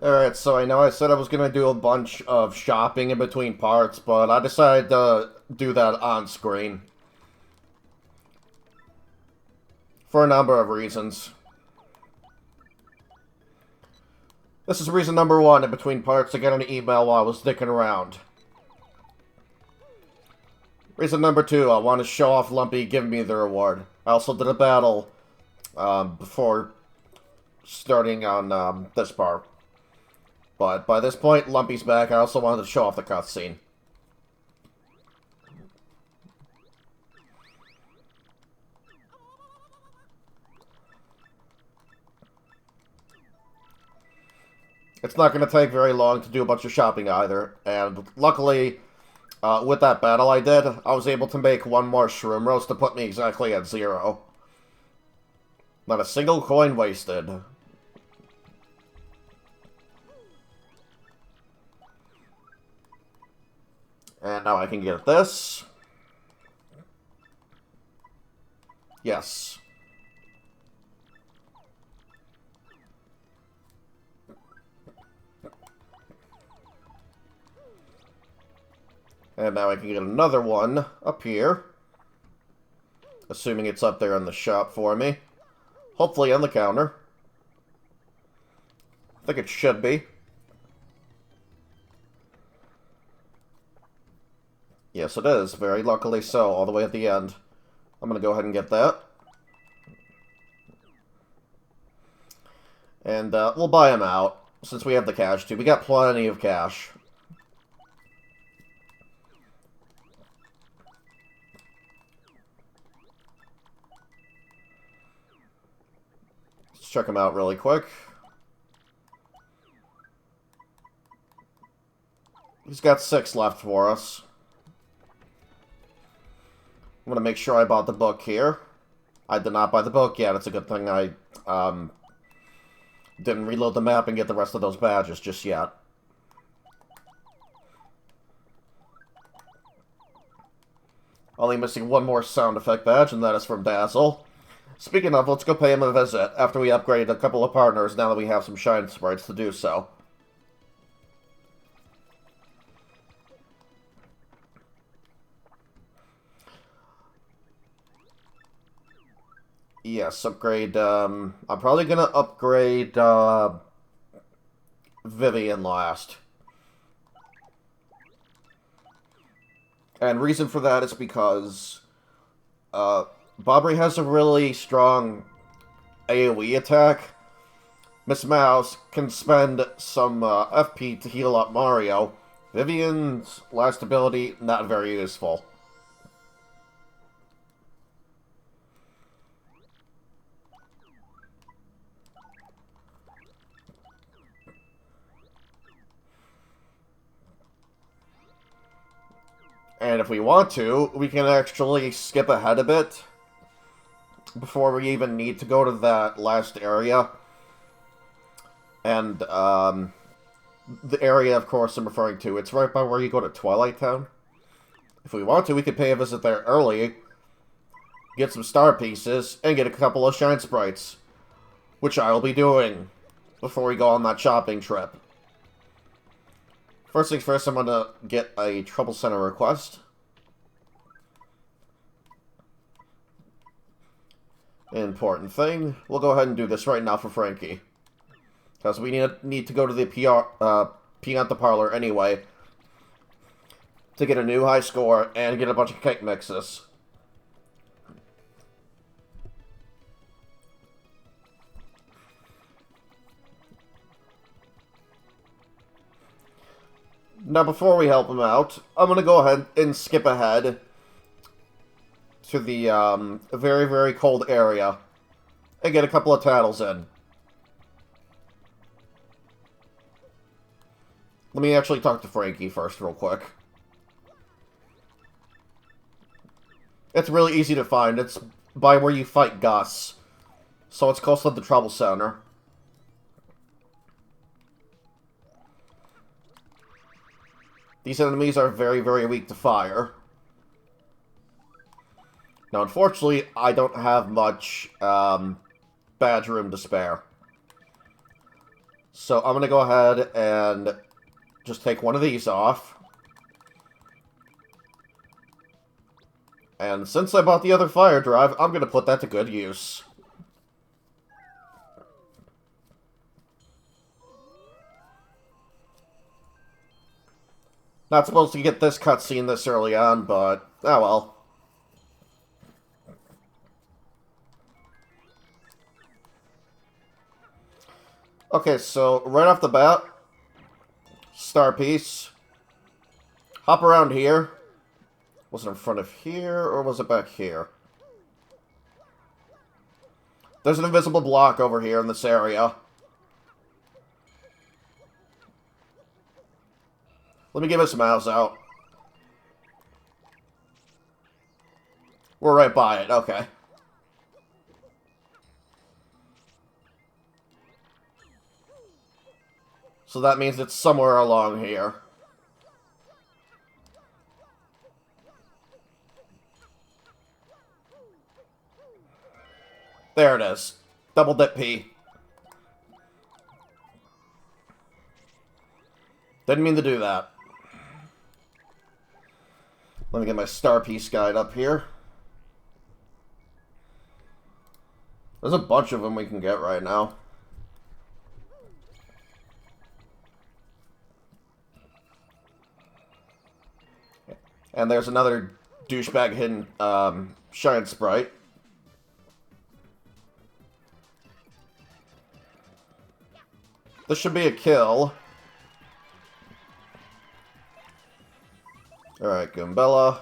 Alright, so I know I said I was going to do a bunch of shopping in between parts, but I decided to do that on screen. For a number of reasons. This is reason number one in between parts to get an email while I was dicking around. Reason number two, I want to show off Lumpy giving me the reward. I also did a battle before starting on this part. But by this point, Lumpy's back. I also wanted to show off the cutscene. It's not going to take very long to do a bunch of shopping either. And luckily, with that battle I did, I was able to make one more shroom roast to put me exactly at 0. Not a single coin wasted. And now I can get this. Yes. And now I can get another one up here. Assuming it's up there in the shop for me. Hopefully on the counter. I think it should be. Yes, it is. Very luckily so, all the way at the end. I'm going to go ahead and get that. And we'll buy him out, since we have the cash too. We got plenty of cash. Let's check him out really quick. He's got 6 left for us. I'm going to make sure I bought the book here. I did not buy the book yet. It's a good thing I didn't reload the map and get the rest of those badges just yet. Only missing one more sound effect badge, and that is from Dazzle. Speaking of, let's go pay him a visit after we upgrade a couple of partners now that we have some shine sprites to do so. Yes, upgrade, I'm probably gonna upgrade, Vivian last. And reason for that is because, Bobbery has a really strong AoE attack. Miss Mouse can spend some, FP to heal up Mario. Vivian's last ability, not very useful. And if we want to, we can actually skip ahead a bit before we even need to go to that last area. And, the area, of course, I'm referring to, it's right by where you go to Twilight Town. If we want to, we could pay a visit there early, get some star pieces, and get a couple of shine sprites, which I will be doing before we go on that shopping trip. First things first, I'm going to get a Trouble Center request. Important thing. We'll go ahead and do this right now for Frankie. Because we need to go to the Pianta Parlor anyway. To get a new high score and get a bunch of cake mixes. Now, before we help him out, I'm going to go ahead and skip ahead to the very, very cold area and get a couple of tattles in. Let me actually talk to Frankie first real quick. It's really easy to find. It's by where you fight Gus. So it's close to the Trouble Center. These enemies are very, very weak to fire. Now, unfortunately, I don't have much badge room to spare. So I'm going to go ahead and just take one of these off. And since I bought the other fire drive, I'm going to put that to good use. Not supposed to get this cutscene this early on, but oh well. Okay, so right off the bat, star piece. Hop around here. Was it in front of here, or was it back here? There's an invisible block over here in this area. Let me give this mouse out. We're right by it, okay. So that means it's somewhere along here. There it is. Double dip P. Didn't mean to do that. Let me get my star piece guide up here. There's a bunch of them we can get right now. And there's another douchebag hidden shine sprite. This should be a kill. Alright, Goombella.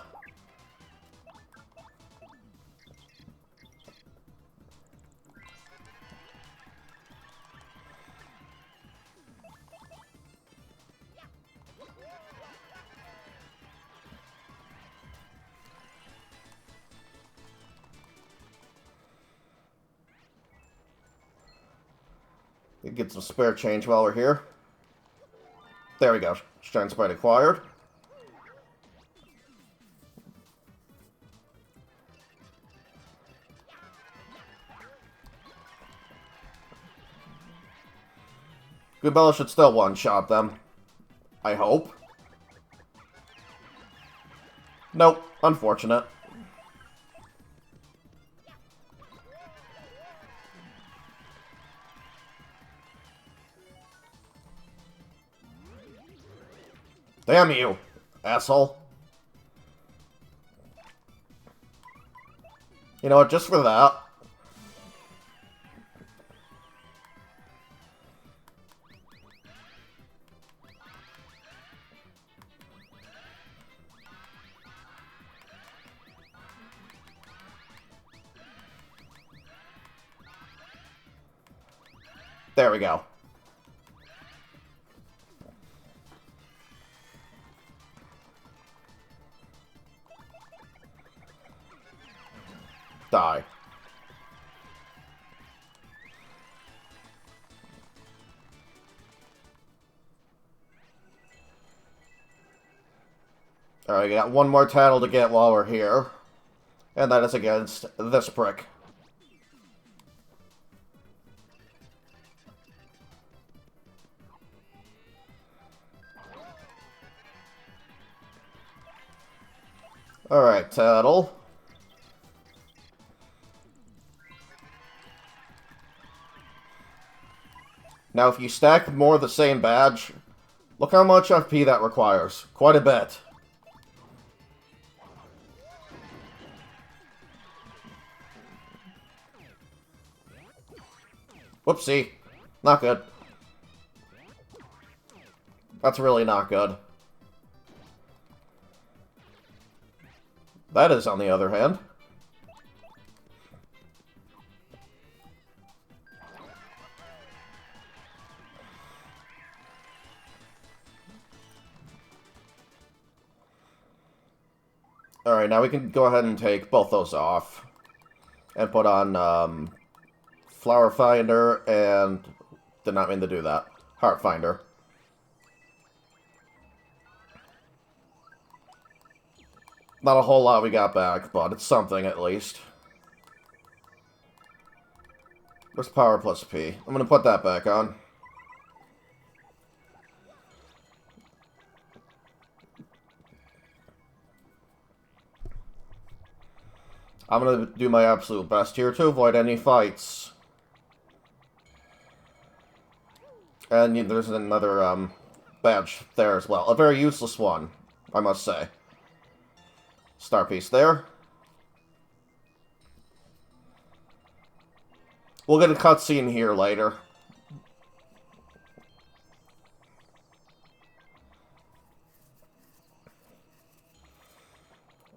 Get some spare change while we're here. There we go. Shine sprite acquired. Goombella should still one-shot them. I hope. Nope. Unfortunate. Damn you, asshole. You know what, just for that. There we go. Die. Alright, got one more title to get while we're here. And that is against this prick. Alright, title. Now, if you stack more of the same badge, look how much FP that requires. Quite a bit. Whoopsie. Not good. That's really not good. That is, on the other hand. Alright, now we can go ahead and take both those off. And put on, Flower Finder and... Did not mean to do that. Heart Finder. Not a whole lot we got back, but it's something at least. Where's Power plus P? I'm gonna put that back on. I'm gonna do my absolute best here to avoid any fights. And there's another, badge there as well. A very useless one, I must say. Star piece there. We'll get a cutscene here later.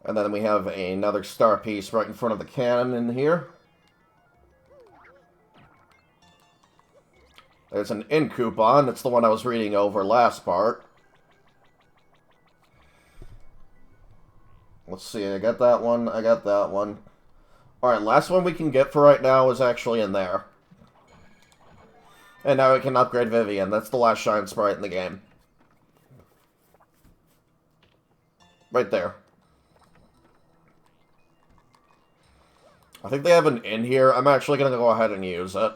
And then we have another star piece right in front of the cannon in here. There's an in coupon. It's the one I was reading over last part. Let's see, I got that one, I got that one. Alright, last one we can get for right now is actually in there. And now we can upgrade Vivian. That's the last shine sprite in the game. Right there. I think they have an in here. I'm actually going to go ahead and use it.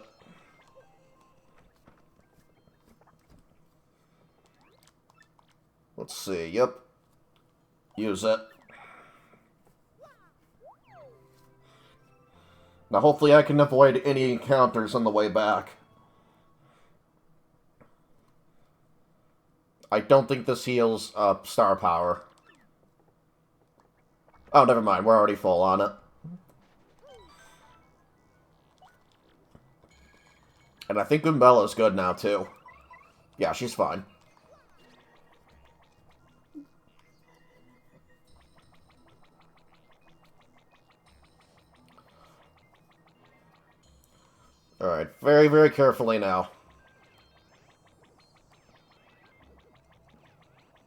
Let's see, yep. Use it. Now hopefully I can avoid any encounters on the way back. I don't think this heals star power. Oh, never mind. We're already full on it. And I think Umbella's good now, too. Yeah, she's fine. Alright, very, very carefully now.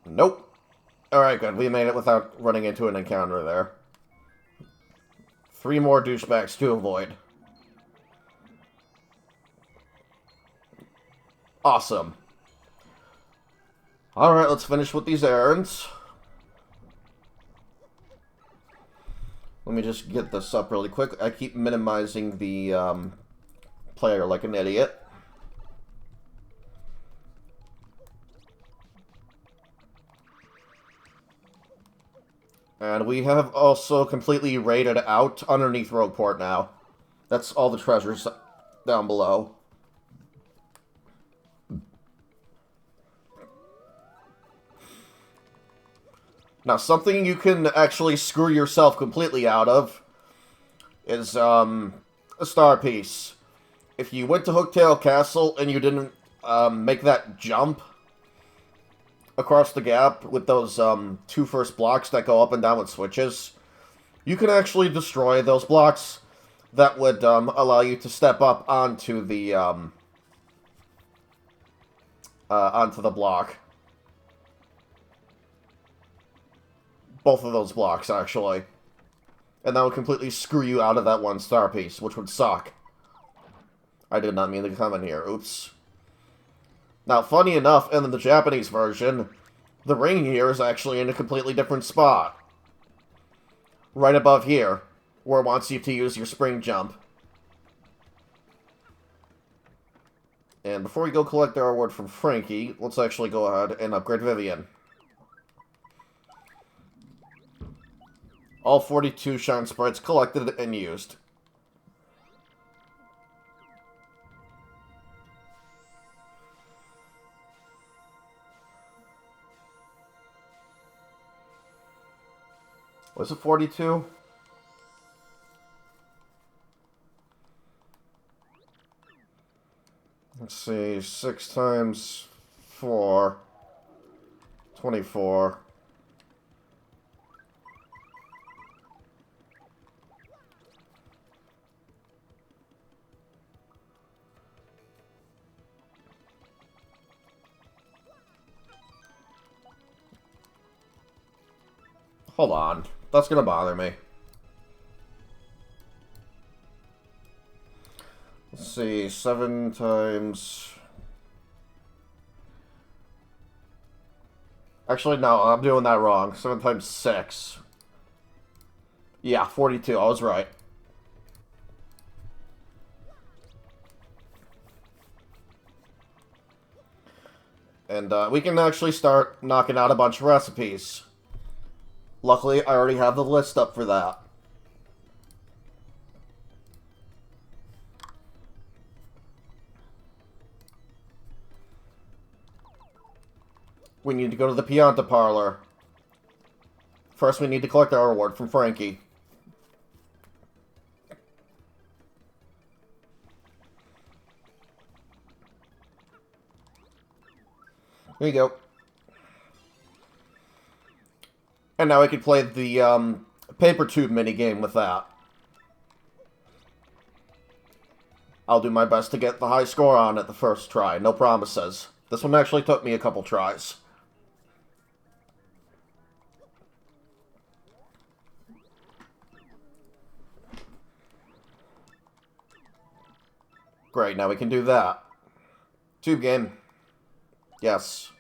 Nope. Alright, good. We made it without running into an encounter there. 3 more douchebags to avoid. Awesome. Alright, let's finish with these errands. Let me just get this up really quick. I keep minimizing the player like an idiot. And we have also completely raided out underneath Rogueport now. That's all the treasures down below. Now, something you can actually screw yourself completely out of is a star piece. If you went to Hooktail Castle and you didn't make that jump across the gap with those 2 first blocks that go up and down with switches, you can actually destroy those blocks that would allow you to step up onto the block. Both of those blocks, actually. And that would completely screw you out of that 1 star piece, which would suck. I did not mean to come in here. Oops. Now, funny enough, in the Japanese version, the ring here is actually in a completely different spot. Right above here, where it wants you to use your spring jump. And before we go collect our reward from Frankie, let's actually go ahead and upgrade Vivian. All 42 shine sprites collected and used. Was it 42? Let's see, 6 times 4, 24. Hold on. That's gonna bother me. Let's see, 7 times... Actually, no, I'm doing that wrong. 7 times 6. Yeah, 42, I was right. And we can actually start knocking out a bunch of recipes. Luckily, I already have the list up for that. We need to go to the Pianta Parlor. First, we need to collect our reward from Frankie. There you go. And now I can play the paper tube minigame with that. I'll do my best to get the high score on it the first try. No promises. This one actually took me a couple tries. Great, now we can do that. Tube game. Yes.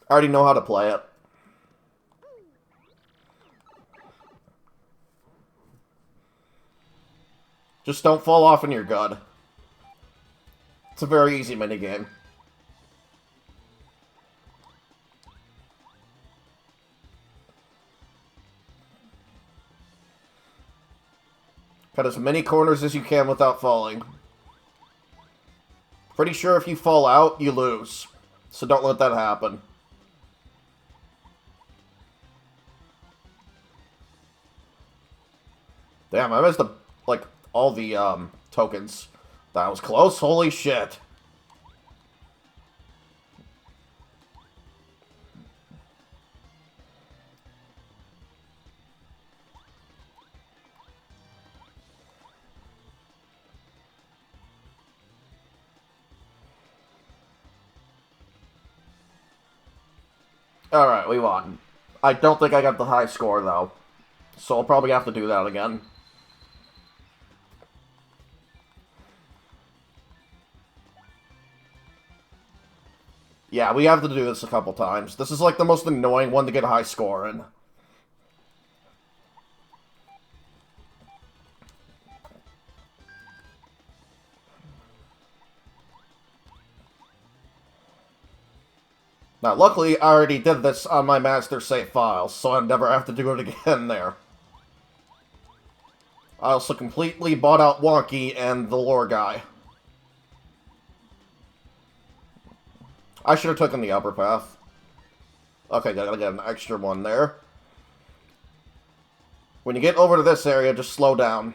I already know how to play it. Just don't fall off and you're good. It's a very easy minigame. Cut as many corners as you can without falling. Pretty sure if you fall out, you lose. So don't let that happen. Damn, I missed all the tokens. That was close. Holy shit. Alright, we won. I don't think I got the high score, though. So I'll probably have to do that again. Yeah, we have to do this a couple times. This is like the most annoying one to get a high score in. Now, luckily, I already did this on my master save files, so I never have to do it again there. I also completely bought out Wonky and the lore guy. I should have taken the upper path. Okay, gotta get an extra one there. When you get over to this area, just slow down.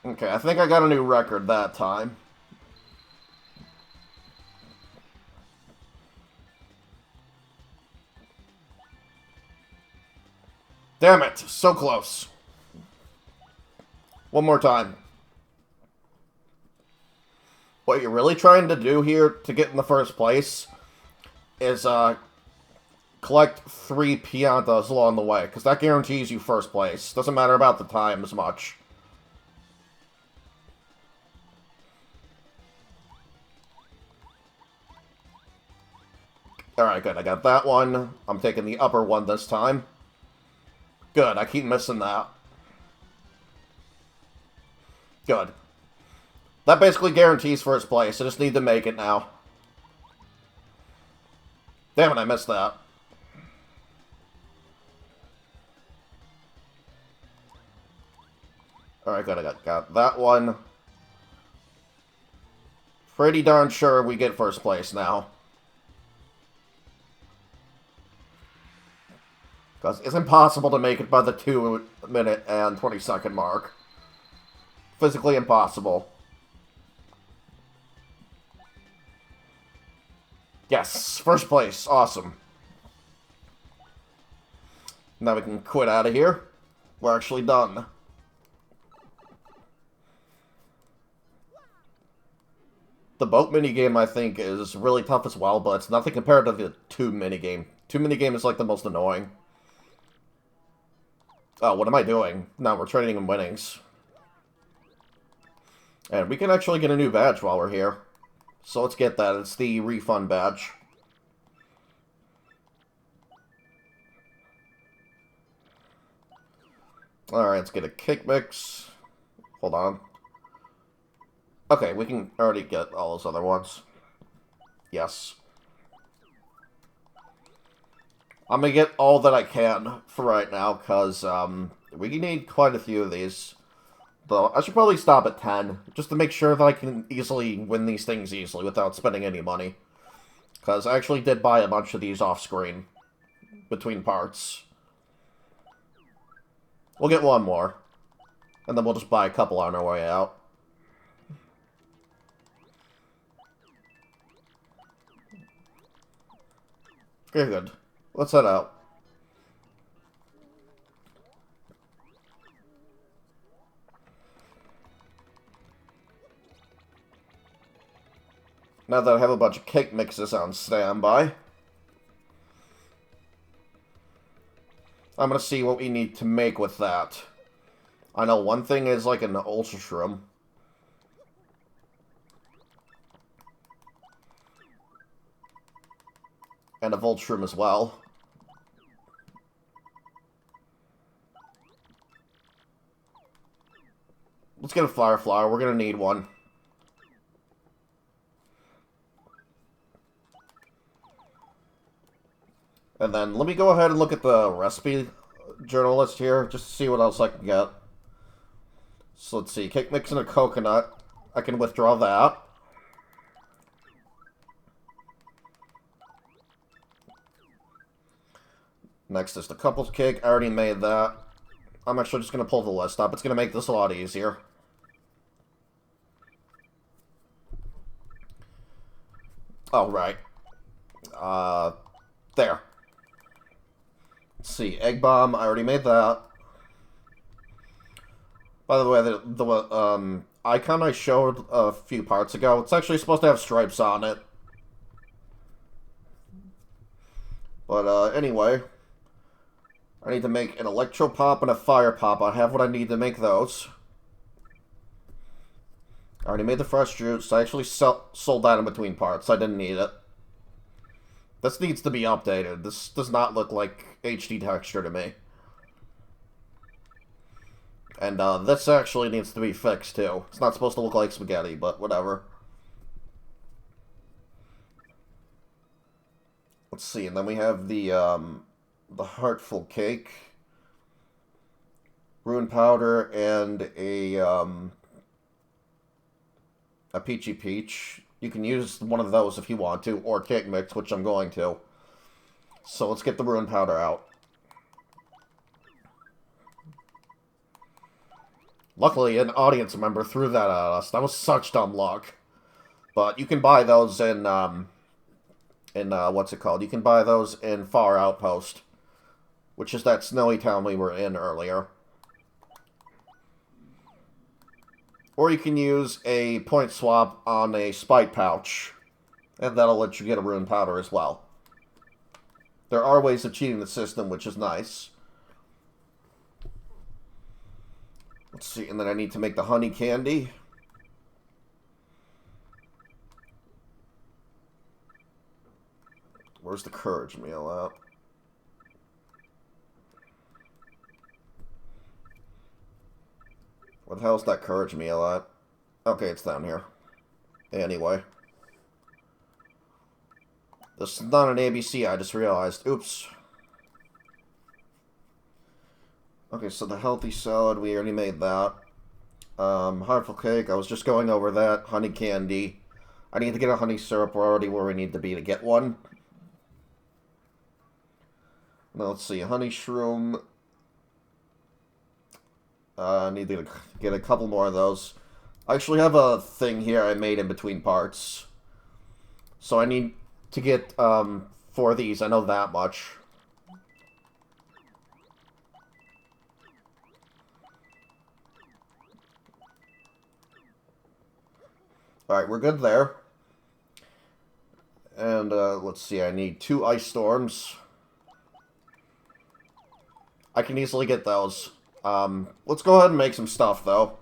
Okay, I think I got a new record that time. Damn it, so close. One more time. What you're really trying to do here to get in the first place is collect 3 Piantas along the way, because that guarantees you first place. Doesn't matter about the time as much. Alright, good. I got that one. I'm taking the upper one this time. Good. I keep missing that. Good. That basically guarantees first place. I just need to make it now. Damn it, I missed that. Alright, good. I got that one. Pretty darn sure we get first place now. Because it's impossible to make it by the 2-minute and 20-second mark. Physically impossible. Yes, first place. Awesome. Now we can quit out of here. We're actually done. The boat minigame, I think, is really tough as well, but it's nothing compared to the tube minigame. Tube minigame is like the most annoying. Oh, what am I doing? No, we're trading in winnings. And we can actually get a new badge while we're here. So let's get that. It's the refund badge. Alright, let's get a kick mix. Hold on. Okay, we can already get all those other ones. Yes. I'm gonna get all that I can for right now, because, we need quite a few of these. Though, I should probably stop at 10, just to make sure that I can easily win these things easily without spending any money. Because I actually did buy a bunch of these off-screen, between parts. We'll get one more, and then we'll just buy a couple on our way out. Very good. Let's head out. Now that I have a bunch of cake mixes on standby, I'm gonna see what we need to make with that. I know one thing is like an ultra shroom. And a volt shroom as well. Let's get a fire flower. We're gonna need one. And then let me go ahead and look at the recipe journal list here, just to see what else I can get. So let's see, cake mix and a coconut. I can withdraw that. Next is the couples cake. I already made that. I'm actually just going to pull the list up. It's going to make this a lot easier. Oh, right. There. Let's see, egg bomb. I already made that. By the way, the icon I showed a few parts ago, it's actually supposed to have stripes on it. But, anyway, I need to make an electro pop and a fire pop. I have what I need to make those. I already made the fresh juice. I actually sold that in between parts. I didn't need it. This needs to be updated. This does not look like HD texture to me. And, this actually needs to be fixed, too. It's not supposed to look like spaghetti, but whatever. Let's see, and then we have the heartful cake, rune powder, and a peachy peach. You can use one of those if you want to, or cake mix, which I'm going to. So let's get the rune powder out. Luckily, an audience member threw that at us. That was such dumb luck. But you can buy those in what's it called? You can buy those in Far Outpost, which is that snowy town we were in earlier. Or you can use a point swap on a spite pouch, and that'll let you get a rune powder as well. There are ways of cheating the system, which is nice. Let's see, and then I need to make the honey candy. Where's the courage meal at? Where the hell's that courage meal at? Okay, it's down here. Anyway. This is not an ABC, I just realized. Oops. Okay, so the healthy salad, we already made that. Heartful cake, I was just going over that. Honey candy. I need to get a honey syrup. We're already where we need to be to get one. Now, let's see. Honey shroom. I need to get a couple more of those. I actually have a thing here I made in between parts. So I need to get 4 of these. I know that much. Alright, we're good there. And, let's see, I need 2 ice storms. I can easily get those. Let's go ahead and make some stuff, though.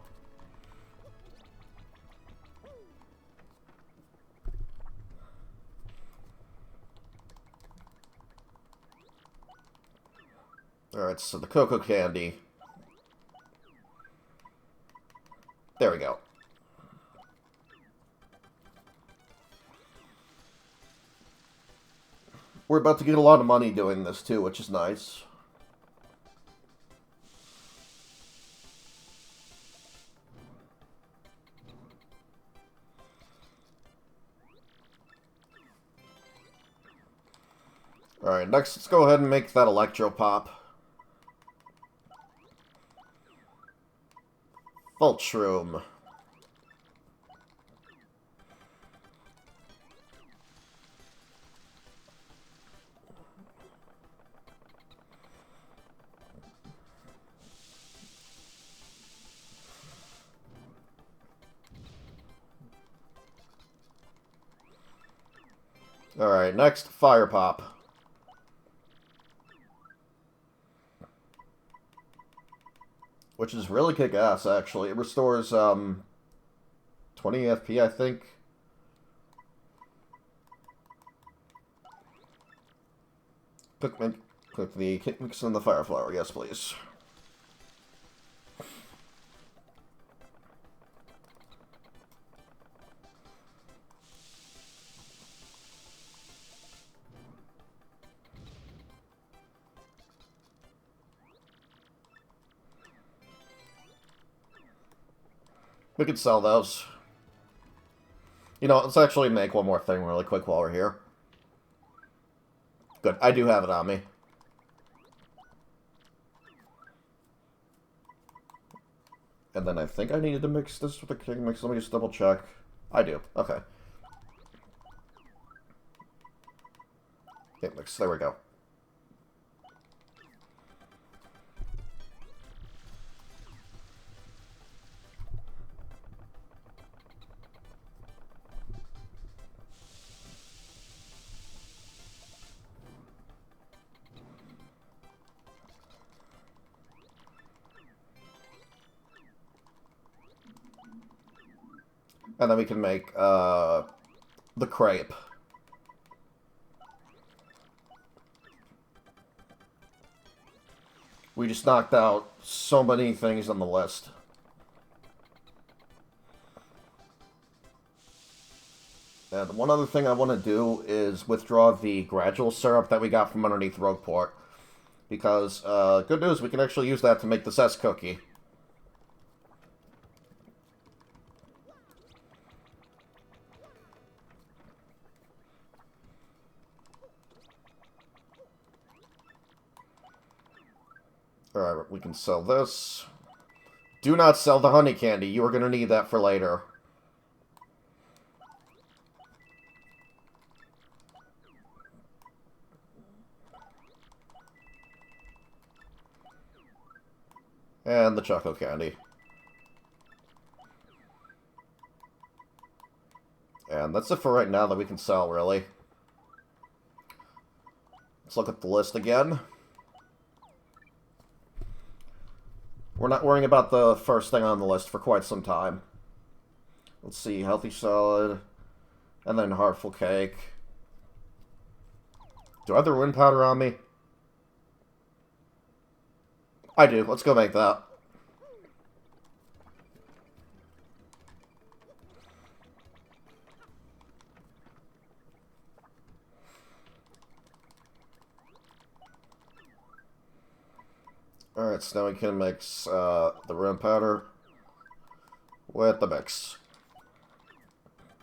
Alright, so the cocoa candy. There we go. We're about to get a lot of money doing this, too, which is nice. Alright, next, let's go ahead and make that Electro Pop. Volt Shroom. Alright, next, Fire Pop. Which is really kick-ass, actually. It restores, 20 FP, I think. Click the Kick Mix and the Fire Flower, yes please. We could sell those. You know, let's actually make one more thing really quick while we're here. Good, I do have it on me. And then I think I needed to mix this with the King Mix. Let me just double check. I do, okay. King Mix, there we go. And then we can make, the crepe. We just knocked out so many things on the list. And one other thing I want to do is withdraw the gradual syrup that we got from underneath Rogueport. Because, good news, we can actually use that to make this S-cookie. Alright, we can sell this. Do not sell the honey candy. You are going to need that for later. And the choco candy. And that's it for right now that we can sell, really. Let's look at the list again. We're not worrying about the first thing on the list for quite some time. Let's see, healthy salad, and then heartful cake. Do I have the wind powder on me? I do. Let's go make that. Alright, so now we can mix the rum powder with the mix.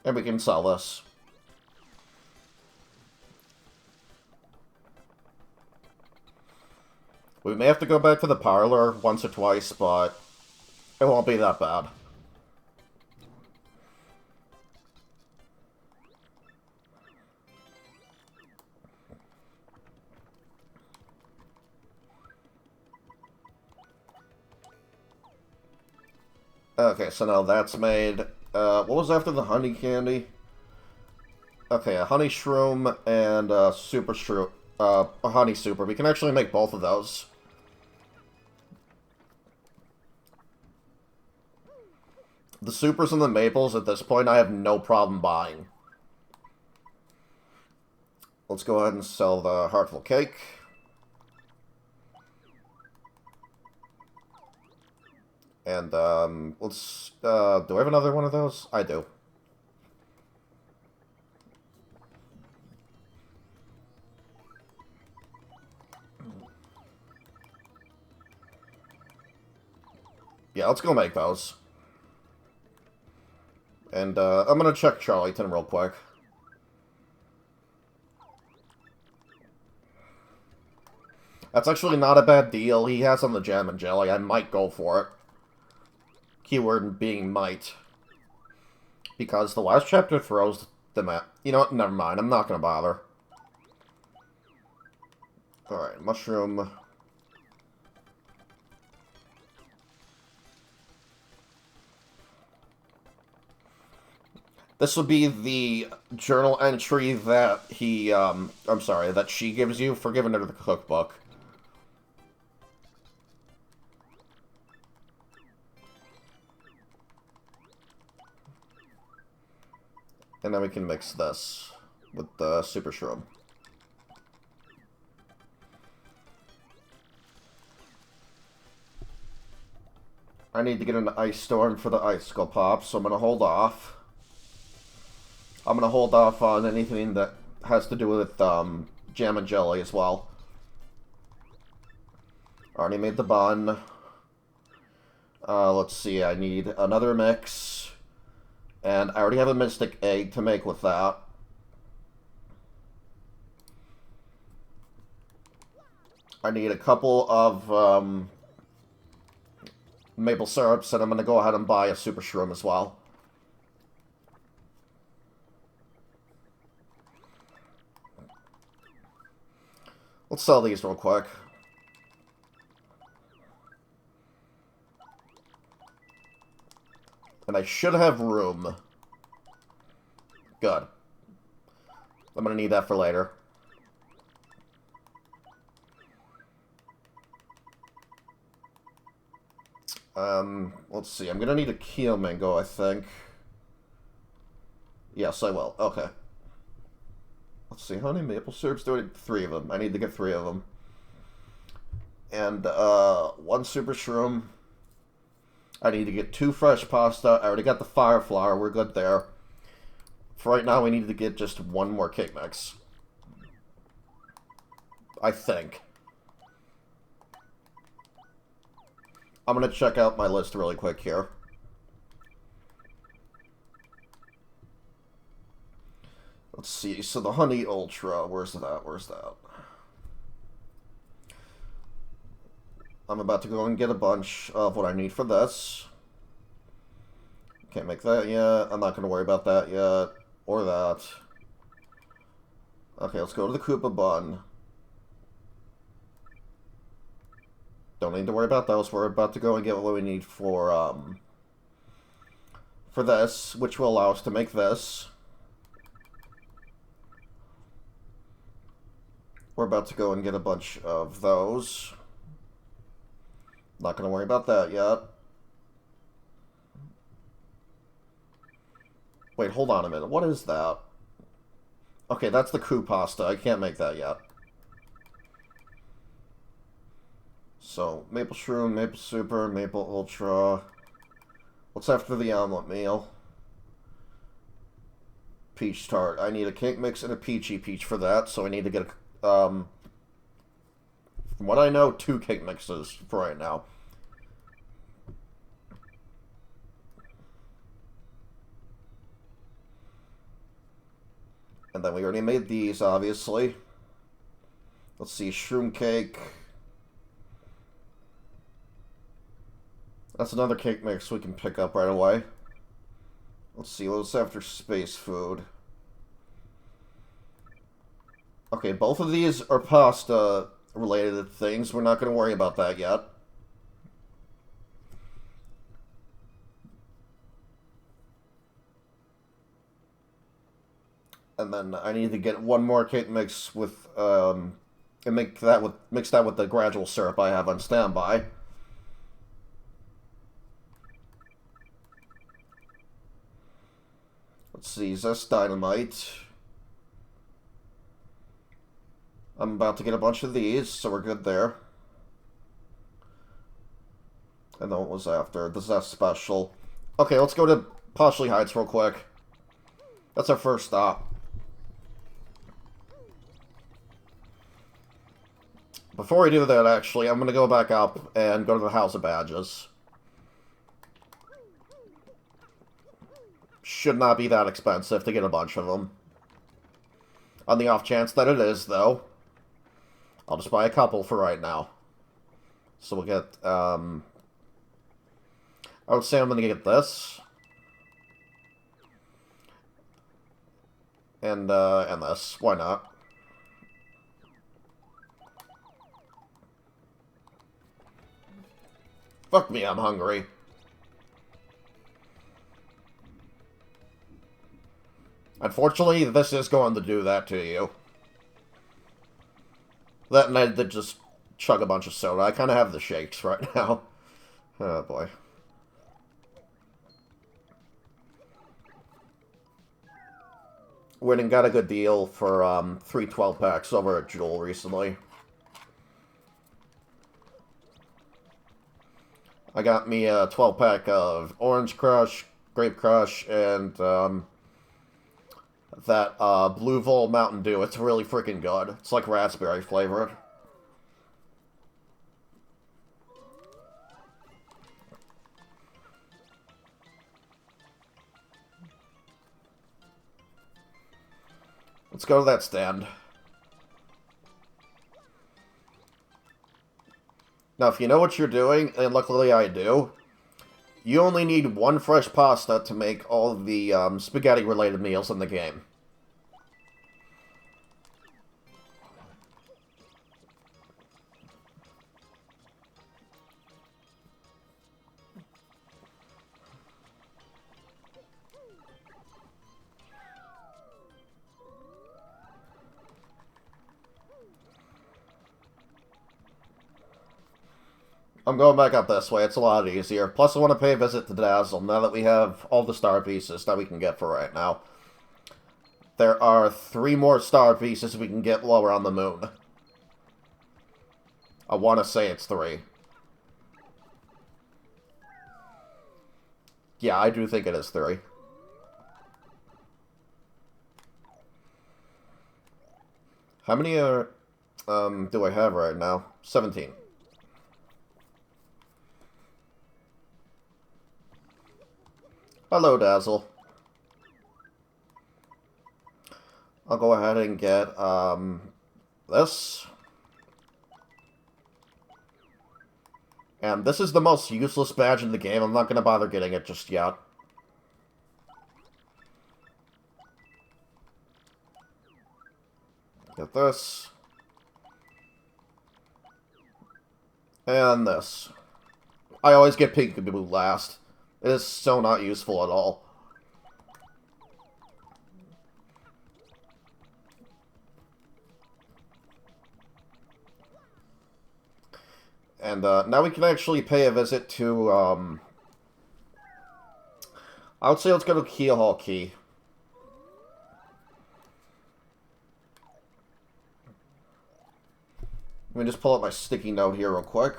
And we can sell this. We may have to go back to the parlor once or twice, but it won't be that bad. Okay, so now that's made. What was after the honey candy? Okay, a honey shroom and a super shroom. A honey super. We can actually make both of those. The supers and the maples, at this point, I have no problem buying. Let's go ahead and sell the heartful cake. And, let's, do I have another one of those? I do. Yeah, let's go make those. And I'm gonna check Charlieton real quick. That's actually not a bad deal. He has on the jam and jelly. I might go for it. Keyword being might. Because the last chapter throws them at... You know what? Never mind. I'm not gonna bother. Alright, mushroom... This would be the journal entry that he, I'm sorry, that she gives you for giving her the cookbook. And then we can mix this with the super shroom. I need to get an ice storm for the icicle pop, so I'm going to hold off. I'm going to hold off on anything that has to do with jam and jelly as well. Already made the bun. Let's see, I need another mix. And I already have a mystic egg to make with that. I need a couple of maple syrups, and I'm going to go ahead and buy a super shroom as well. Let's sell these real quick. And I should have room. Good. I'm gonna need that for later. Let's see. I'm gonna need a Keel Mango, I think. Yes, I will. Okay. Let's see, how many maple syrups do I need? 3 of them. I need to get 3 of them. And, 1 super shroom. I need to get 2 fresh pasta. I already got the fire flour. We're good there. For right now, we need to get just 1 more cake mix. I think. I'm gonna check out my list really quick here. Let's see, so the Honey Ultra, where's that? Where's that? I'm about to go and get a bunch of what I need for this. Can't make that yet. I'm not going to worry about that yet. Or that. Okay, let's go to the Koopa Bun. Don't need to worry about those. We're about to go and get what we need for this, which will allow us to make this. We're about to go and get a bunch of those. Not going to worry about that yet. Wait, hold on a minute. What is that? Okay, that's the Koo pasta. I can't make that yet. So, maple shroom, maple super, maple ultra. What's after the omelet meal? Peach tart. I need a cake mix and a peachy peach for that, so I need to get a... from what I know, 2 cake mixes for right now. And then we already made these, obviously. Let's see, shroom cake. That's another cake mix we can pick up right away. Let's see, what's after space food? Okay, both of these are pasta-related things. We're not going to worry about that yet. And then I need to get 1 more cake mix with, and mix that with the gradual syrup I have on standby. Let's see, Zest Dynamite. I'm about to get a bunch of these, so we're good there. And then what was after? The Zest Special. Okay, let's go to Poshley Heights real quick. That's our first stop. Before we do that, actually, I'm going to go back up and go to the House of Badges. should not be that expensive to get a bunch of them. On the off chance that it is, though, I'll just buy a couple for right now. So we'll get, I would say I'm going to get this. And this. Why not? Fuck me, I'm hungry. Unfortunately, this is going to do that to you. That and I did just chug a bunch of soda. I kind of have the shakes right now. Oh, boy. Went and got a good deal for 3 12-packs over at Jewel recently. I got me a 12-pack of Orange Crush, Grape Crush, and that Blue Vol Mountain Dew. It's really freaking good. It's like raspberry flavored. Let's go to that stand. Now, if you know what you're doing, and luckily I do, you only need 1 fresh pasta to make all of the spaghetti-related meals in the game. I'm going back up this way. It's a lot easier. Plus, I want to pay a visit to Dazzle now that we have all the star pieces that we can get for right now. There are 3 more star pieces we can get while we're on the moon. I want to say it's 3. Yeah, I do think it is 3. How many do I have right now? 17. Hello, Dazzle. I'll go ahead and get, this. And this is the most useless badge in the game. I'm not going to bother getting it just yet. Get this. And this. I always get Peekaboo last. It is so not useful at all. And now we can actually pay a visit to, I would say let's go to Keel Hall Key. Let me just pull up my sticky note here real quick.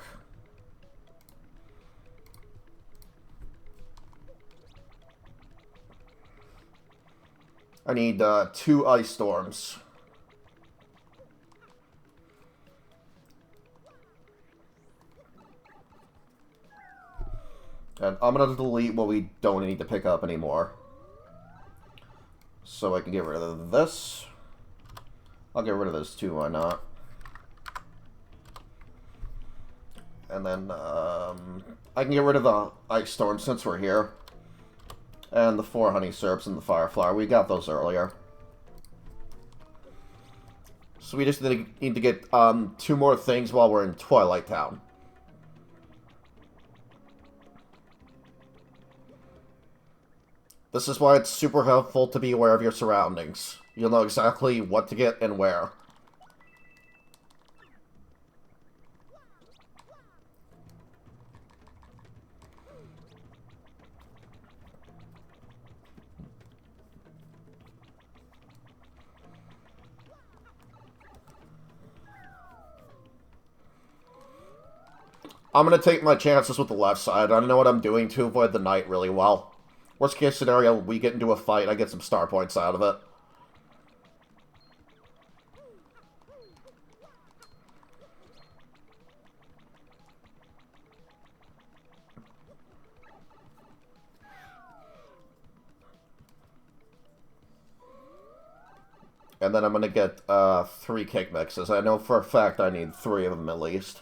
I need 2 ice storms. And I'm going to delete what we don't need to pick up anymore. So I can get rid of this. I'll get rid of this too, why not? And then I can get rid of the ice storm since we're here. And the 4 honey syrups and the fire flower. We got those earlier. So we just need to get 2 more things while we're in Twilight Town. This is why it's super helpful to be aware of your surroundings. You'll know exactly what to get and where. I'm going to take my chances with the left side. I know what I'm doing to avoid the knight really well. Worst case scenario, we get into a fight, I get some star points out of it. And then I'm going to get 3 cake mixes. I know for a fact I need 3 of them at least.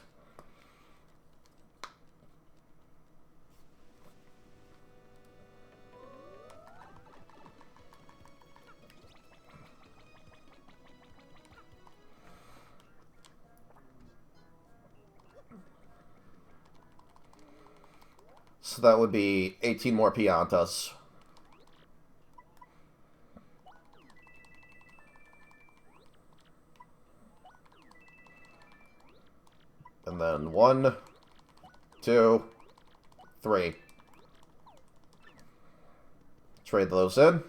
So that would be 18 more piantas. And then 1, 2, 3. Trade those in.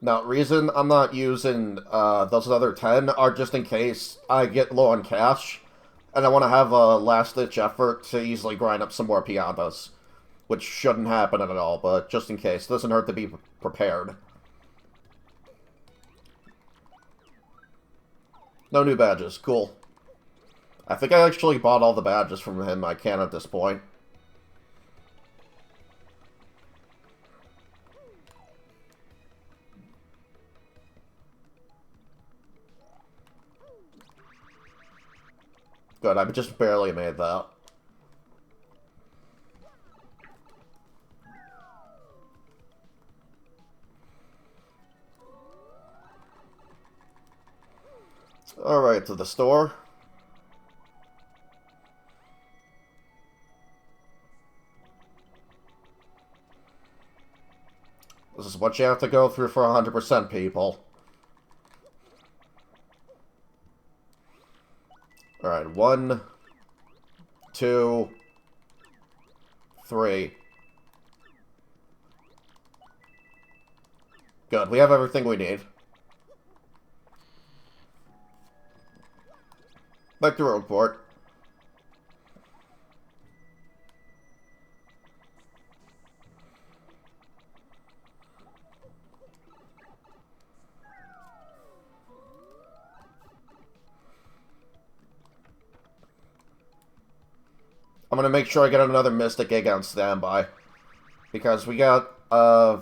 Now, reason I'm not using those other 10 are just in case I get low on cash, and I want to have a last-ditch effort to easily grind up some more piantas, which shouldn't happen at all, but just in case. Doesn't hurt to be prepared. No new badges. Cool. I think I actually bought all the badges from him I can at this point. Good, I just barely made that. Alright, to the store. This is what you have to go through for 100% people. Alright, 1, 2, 3. Good, we have everything we need. Back to Roadport. I'm gonna make sure I get another Mystic Egg on standby. Because we got a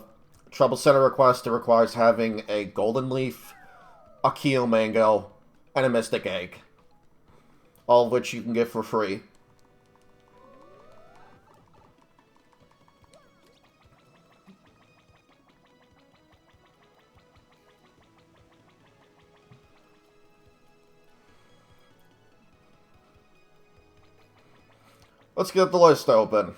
Trouble Center request that requires having a Golden Leaf, a Keel Mango, and a Mystic Egg. All of which you can get for free. Let's get the list open.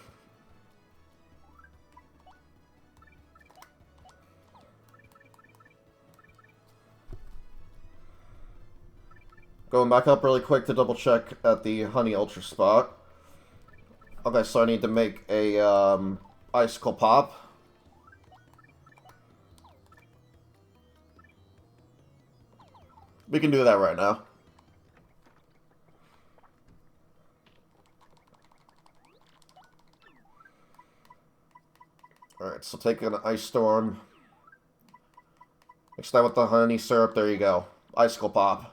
Going back up really quick to double check at the Honey Ultra spot. Okay, so I need to make a Icicle Pop. We can do that right now. Alright, so take an Ice Storm. Mix that with the honey syrup, there you go. Icicle Pop.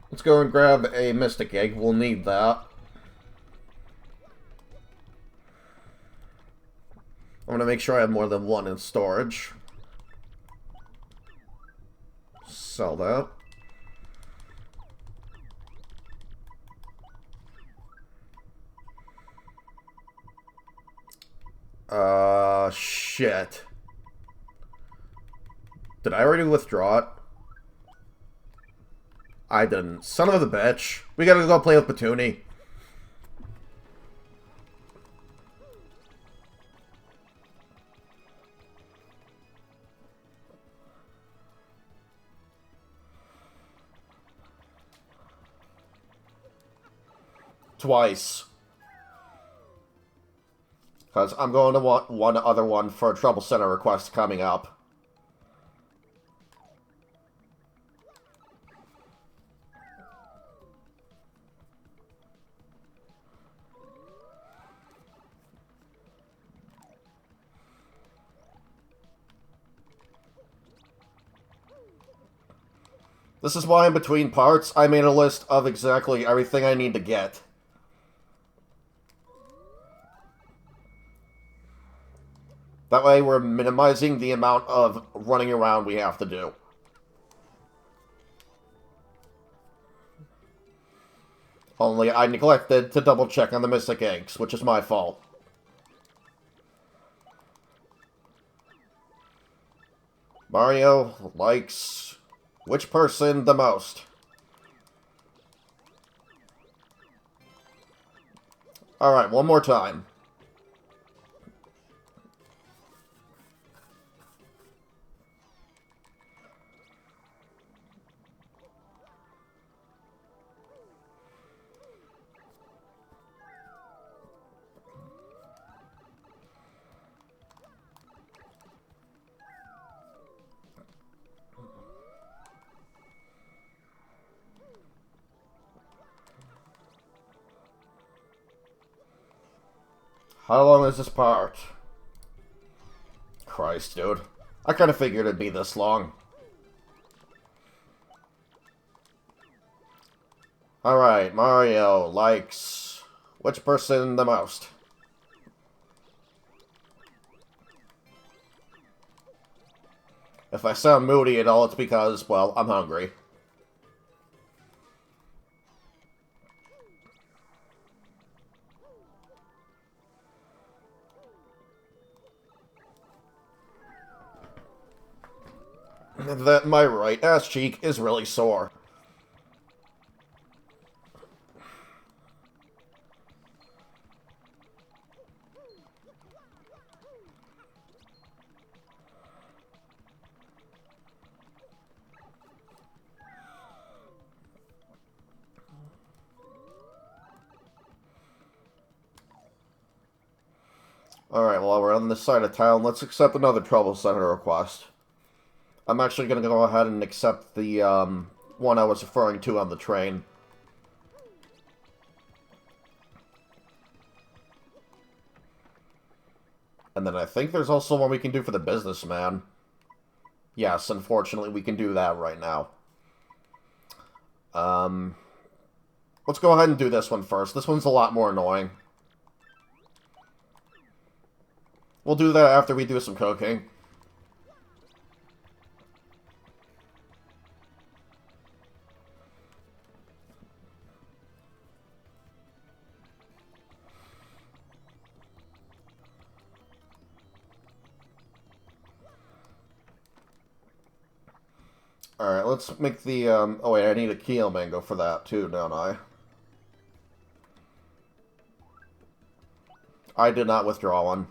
Let's go and grab a Mystic Egg. We'll need that. I'm going to make sure I have more than one in storage. Sell that. Shit. Did I already withdraw it? I didn't. Son of a bitch. We gotta go play with Petuni. Twice. Because I'm going to want one other one for a Trouble Center request coming up. This is why in between parts, I made a list of exactly everything I need to get. That way we're minimizing the amount of running around we have to do. Only I neglected to double check on the Mystic Eggs, which is my fault. Mario likes which person the most? Alright, one more time. How long is this part? Christ, dude. I kind of figured it'd be this long. Alright, Mario likes which person the most? If I sound moody at all, it's because, well, I'm hungry. That my right ass cheek is really sore. Alright, well, we're on this side of town. Let's accept another Trouble Center request. I'm actually going to go ahead and accept the one I was referring to on the train. And then I think there's also one we can do for the businessman. Yes, unfortunately, we can do that right now. Let's go ahead and do this one first. This one's a lot more annoying. We'll do that after we do some cooking. Alright, let's make the, oh wait, I need a Keel Mango for that too, don't I? I did not withdraw one.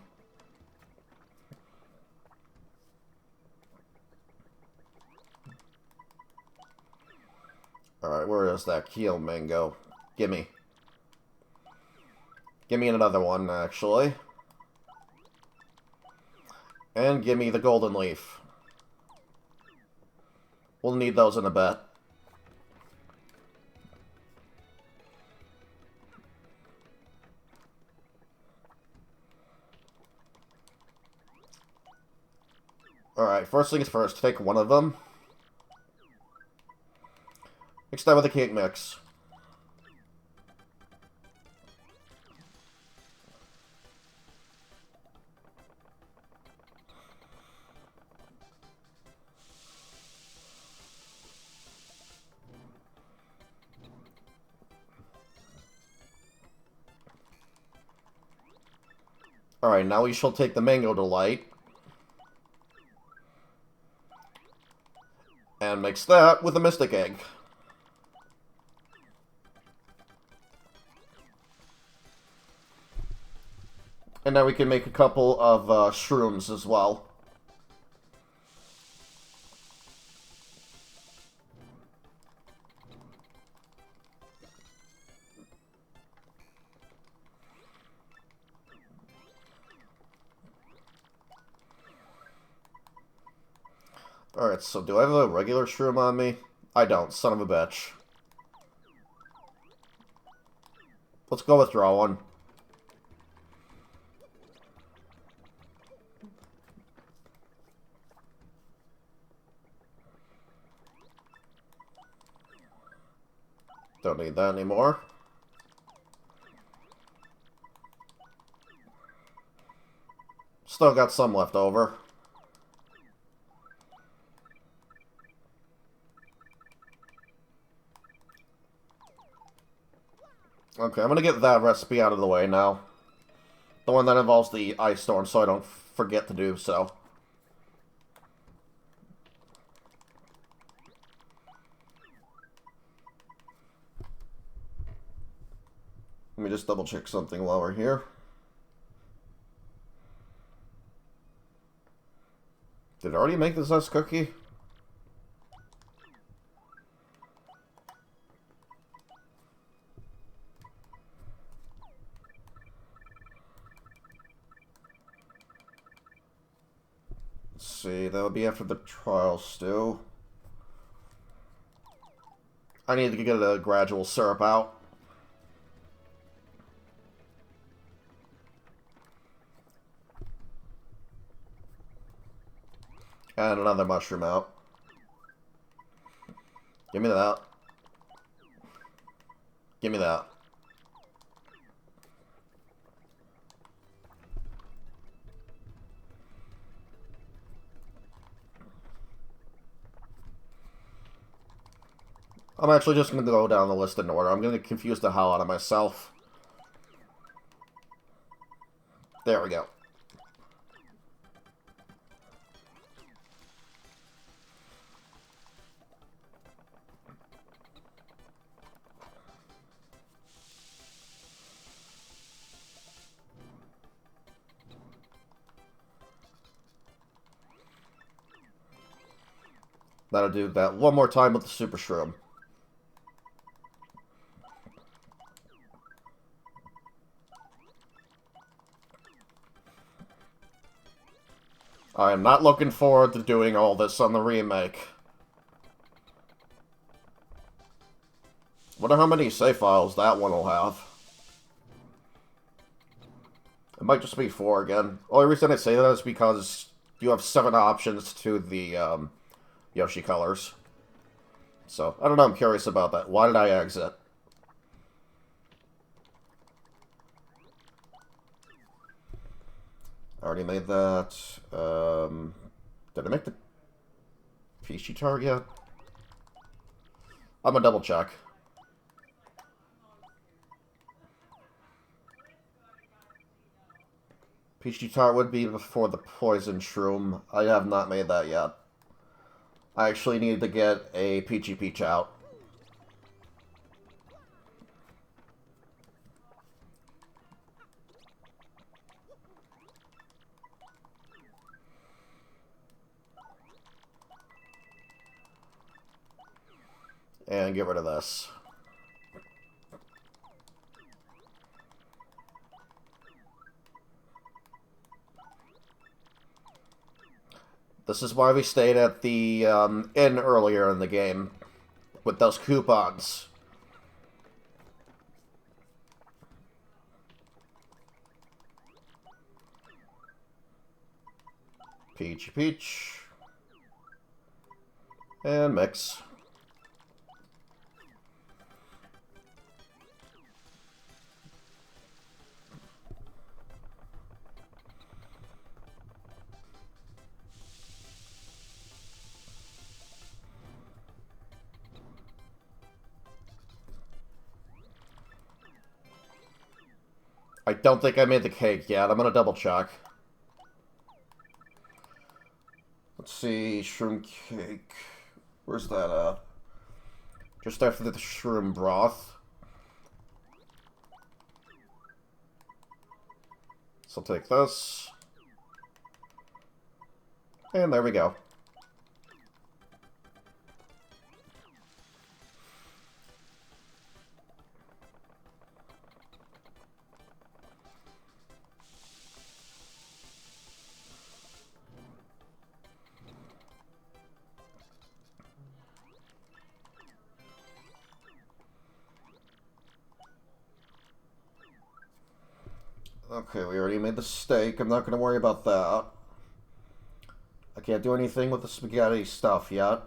Alright, where is that Keel Mango? Gimme. Gimme another one, actually. And gimme the Golden Leaf. We'll need those in a bit. Alright, first things first, take one of them. Mix that with a cake mix. Alright, now we shall take the Mango Delight. And mix that with a Mystic Egg. And now we can make a couple of shrooms as well. Alright, so do I have a regular shroom on me? I don't, son of a bitch. Let's go withdraw one. Don't need that anymore. Still got some left over. Okay, I'm gonna get that recipe out of the way now. The one that involves the ice storm, so I don't forget to do so. Let me just double check something while we're here. Did I already make this ice cookie? Let's see, that would be after the trial stew. I need to get a gradual syrup out. And another mushroom out. Give me that. Give me that. I'm actually just going to go down the list in order. I'm going to confuse the hell out of myself. There we go. That'll do that one more time with the Super Shroom. I am not looking forward to doing all this on the remake. Wonder how many save files that one will have. It might just be 4 again. The only reason I say that is because you have 7 options to the Yoshi colors. So, I don't know, I'm curious about that. Why did I exit? I already made that. Did I make the Peachy Tart yet? I'm gonna double check. Peachy Tart would be before the Poison Shroom. I have not made that yet. I actually need to get a Peachy Peach out. And get rid of this. This is why we stayed at the inn earlier in the game. With those coupons. Peachy Peach. And mix. I don't think I made the cake yet. I'm gonna double check. Let's see, shroom cake. Where's that at? Just after the shroom broth. So I'll take this. And there we go. Okay, we already made the steak. I'm not going to worry about that. I can't do anything with the spaghetti stuff yet.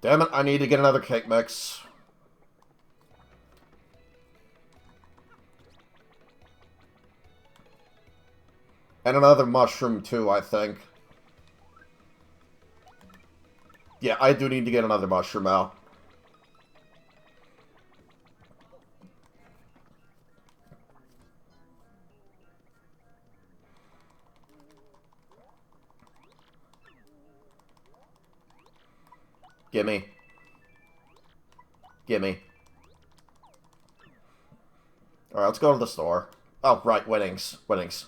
Damn it, I need to get another cake mix. And another mushroom, too, I think. Yeah, I do need to get another mushroom out. Gimme. Gimme. Alright, let's go to the store. Oh, right, winnings. Winnings.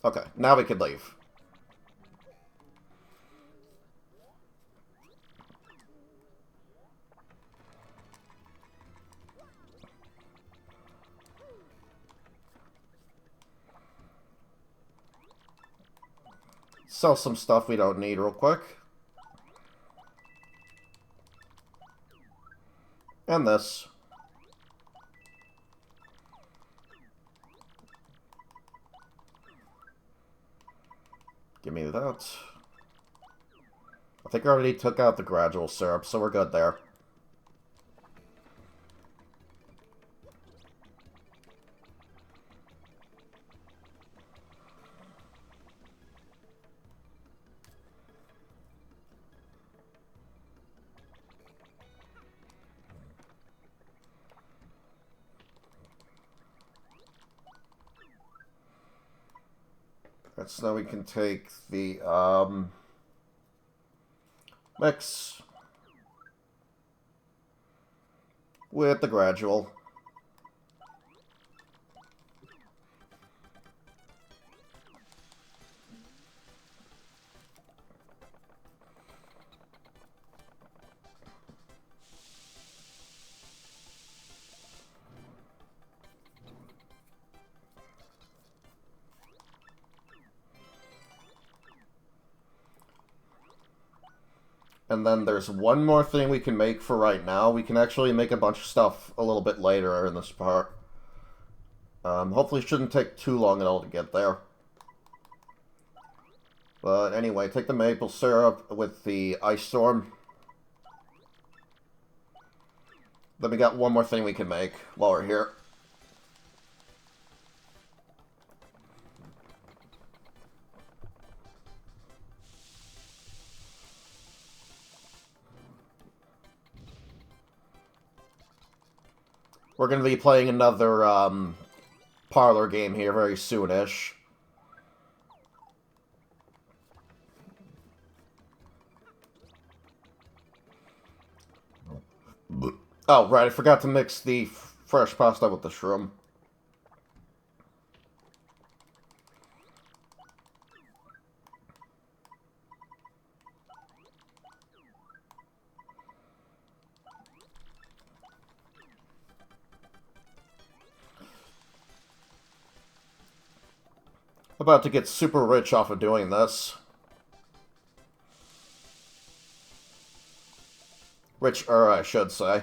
Okay, now we can leave. Sell some stuff we don't need real quick. And this. Give me that. I think I already took out the gradual syrup, so we're good there. Alright, so now we can take the, mix with the gradual. And then there's one more thing we can make for right now. We can actually make a bunch of stuff a little bit later in this part. Hopefully it shouldn't take too long at all to get there. But anyway, take the maple syrup with the ice storm. Then we got one more thing we can make while we're here. We're going to be playing another parlor game here very soonish. Oh, right, I forgot to mix the fresh pasta with the shroom. About to get super rich off of doing this. Richer, I should say.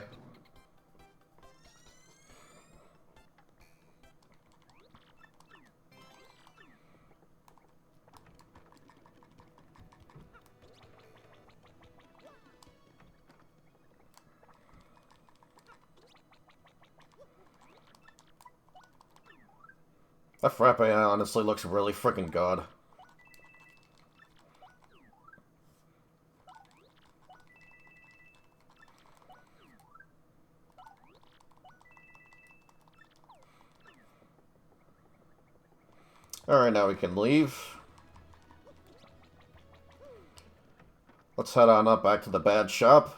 That frappe honestly looks really freaking good. Alright, now we can leave. Let's head on up back to the bad shop.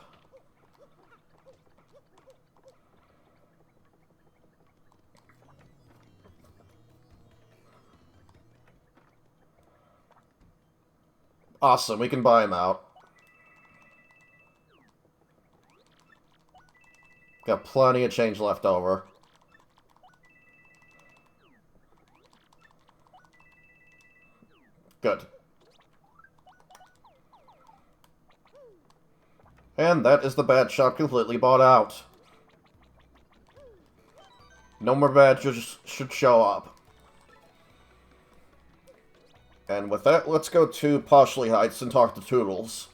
Awesome, we can buy him out. Got plenty of change left over. Good. And that is the badge shop completely bought out. No more badges should show up. And with that, let's go to Poshley Heights and talk to Toodles.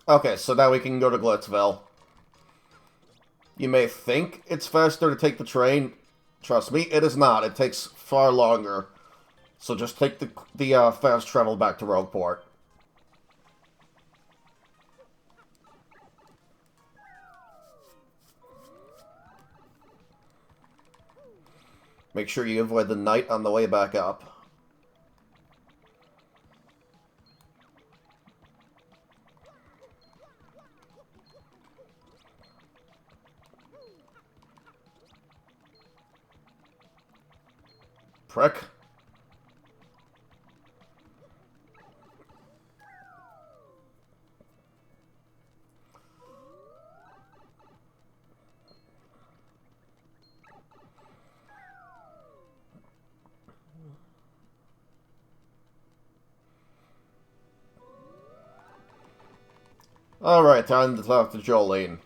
Okay, so now we can go to Glitzville. You may think it's faster to take the train. Trust me, it is not. It takes far longer. So just take the fast travel back to Rogueport. Make sure you avoid the night on the way back up. Prick. Alright, time to talk to Jolene.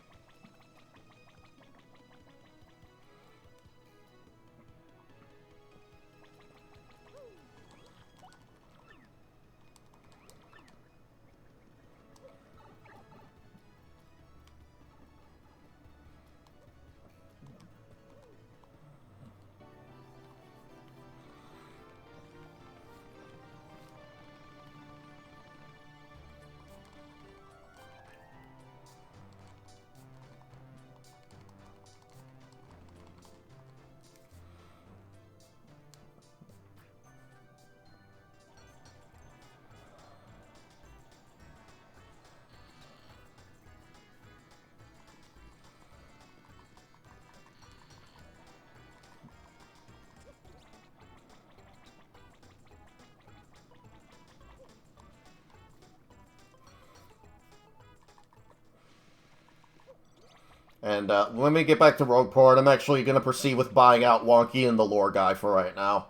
And when we get back to Rogueport, I'm actually going to proceed with buying out Wonky and the lore guy for right now.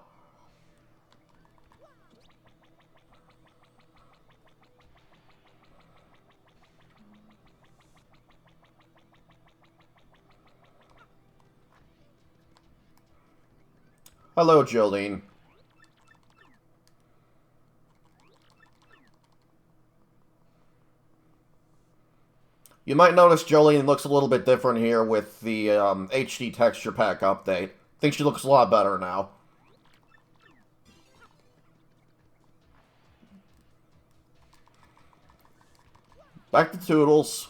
Hello, Jolene. You might notice Jolene looks a little bit different here with the HD texture pack update. I think she looks a lot better now. Back to Toodles.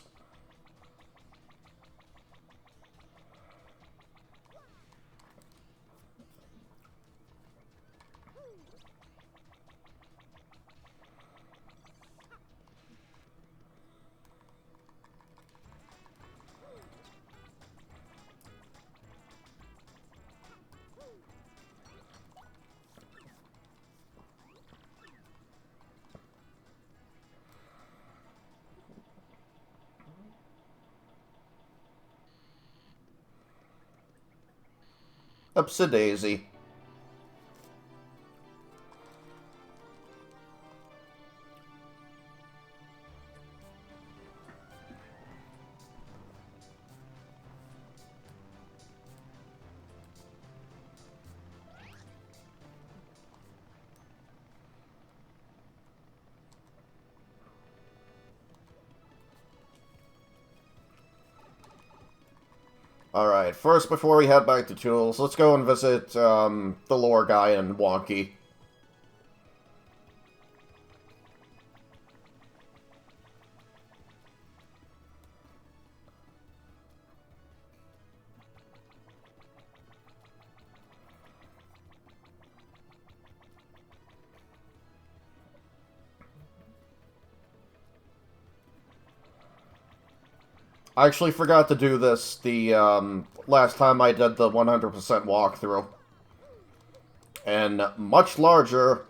Upsidaisy. Alright, first, before we head back to Tools, let's go and visit, the lore guy in Wonky. I actually forgot to do this the, last time I did the 100% walkthrough. And much larger,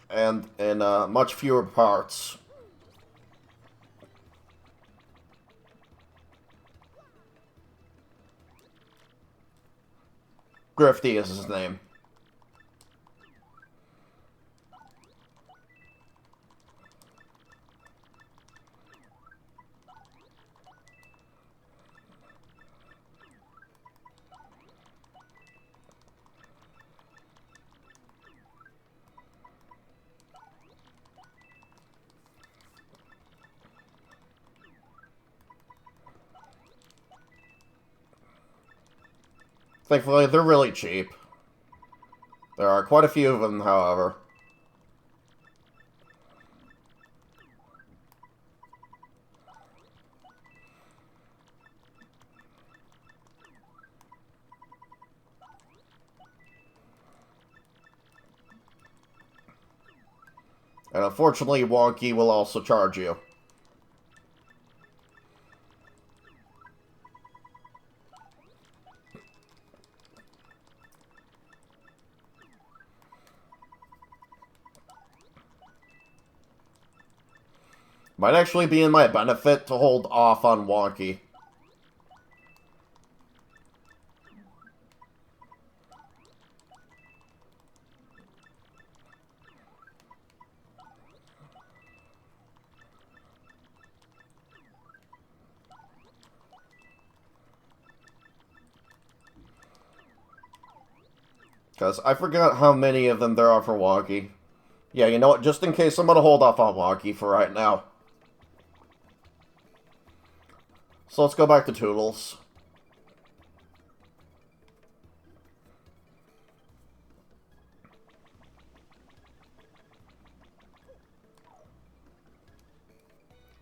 and in, much fewer parts. Grifty is his name. Thankfully, they're really cheap. There are quite a few of them, however. And unfortunately, Wonky will also charge you. Might actually be in my benefit to hold off on Wonky. Because I forgot how many of them there are for Wonky. Yeah, you know what? Just in case, I'm going to hold off on Wonky for right now. So let's go back to Toodles.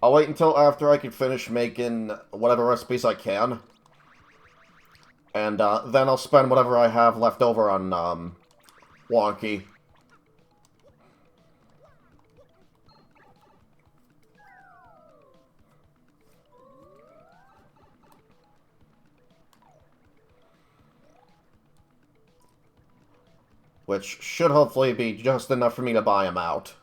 I'll wait until after I can finish making whatever recipes I can. And then I'll spend whatever I have left over on Wonky. Which should hopefully be just enough for me to buy him out.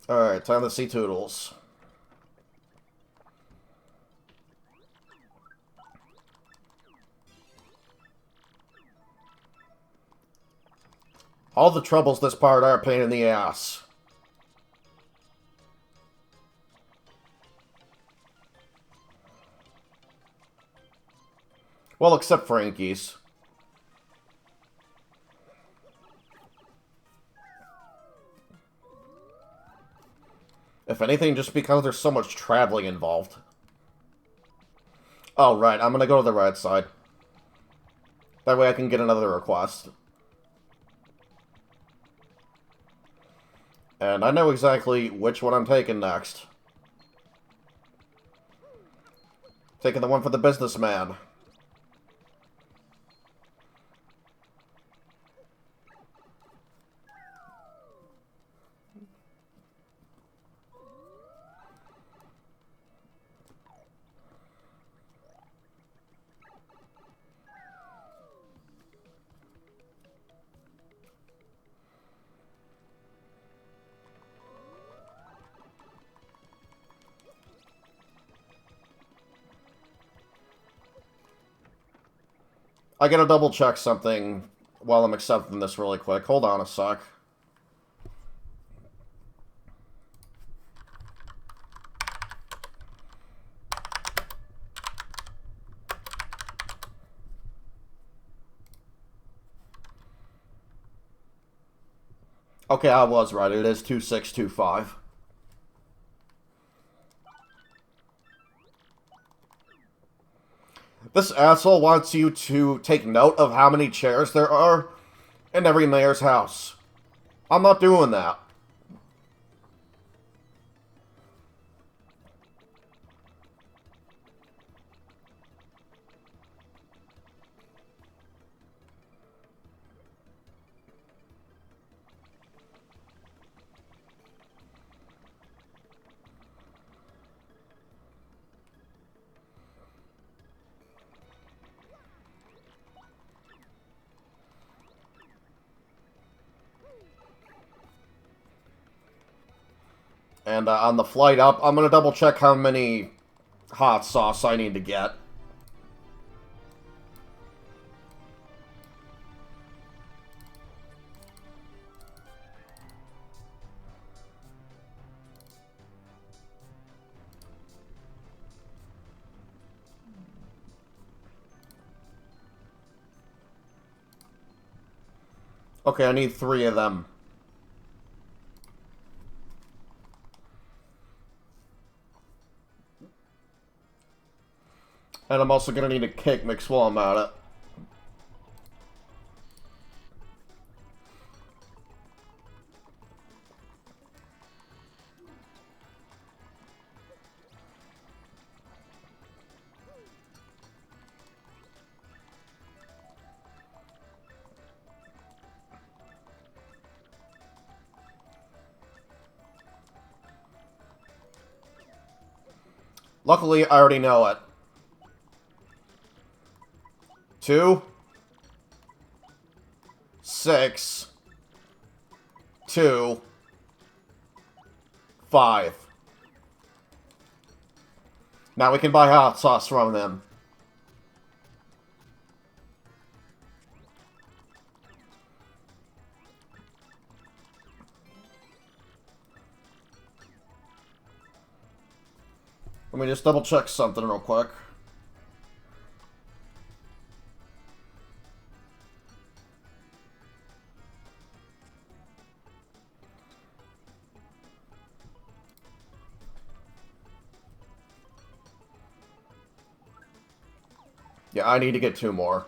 Alright, time to see Toodles. All the troubles this part are a pain in the ass. Well, except Frankie's. If anything, just because there's so much traveling involved. Oh, right, I'm gonna go to the right side. That way I can get another request. And I know exactly which one I'm taking next. Taking the one for the businessman. I gotta double check something while I'm accepting this really quick. Hold on a sec. Okay, I was right. It is 2625. This asshole wants you to take note of how many chairs there are in every mayor's house. I'm not doing that. And on the flight up, I'm going to double check how many hot sauce I need to get. Okay, I need 3 of them. And I'm also going to need a cake mix while I'm at it. Luckily, I already know it. 2, 6, 2, 5. Now we can buy hot sauce from them. Let me just double check something real quick. Yeah, I need to get 2 more.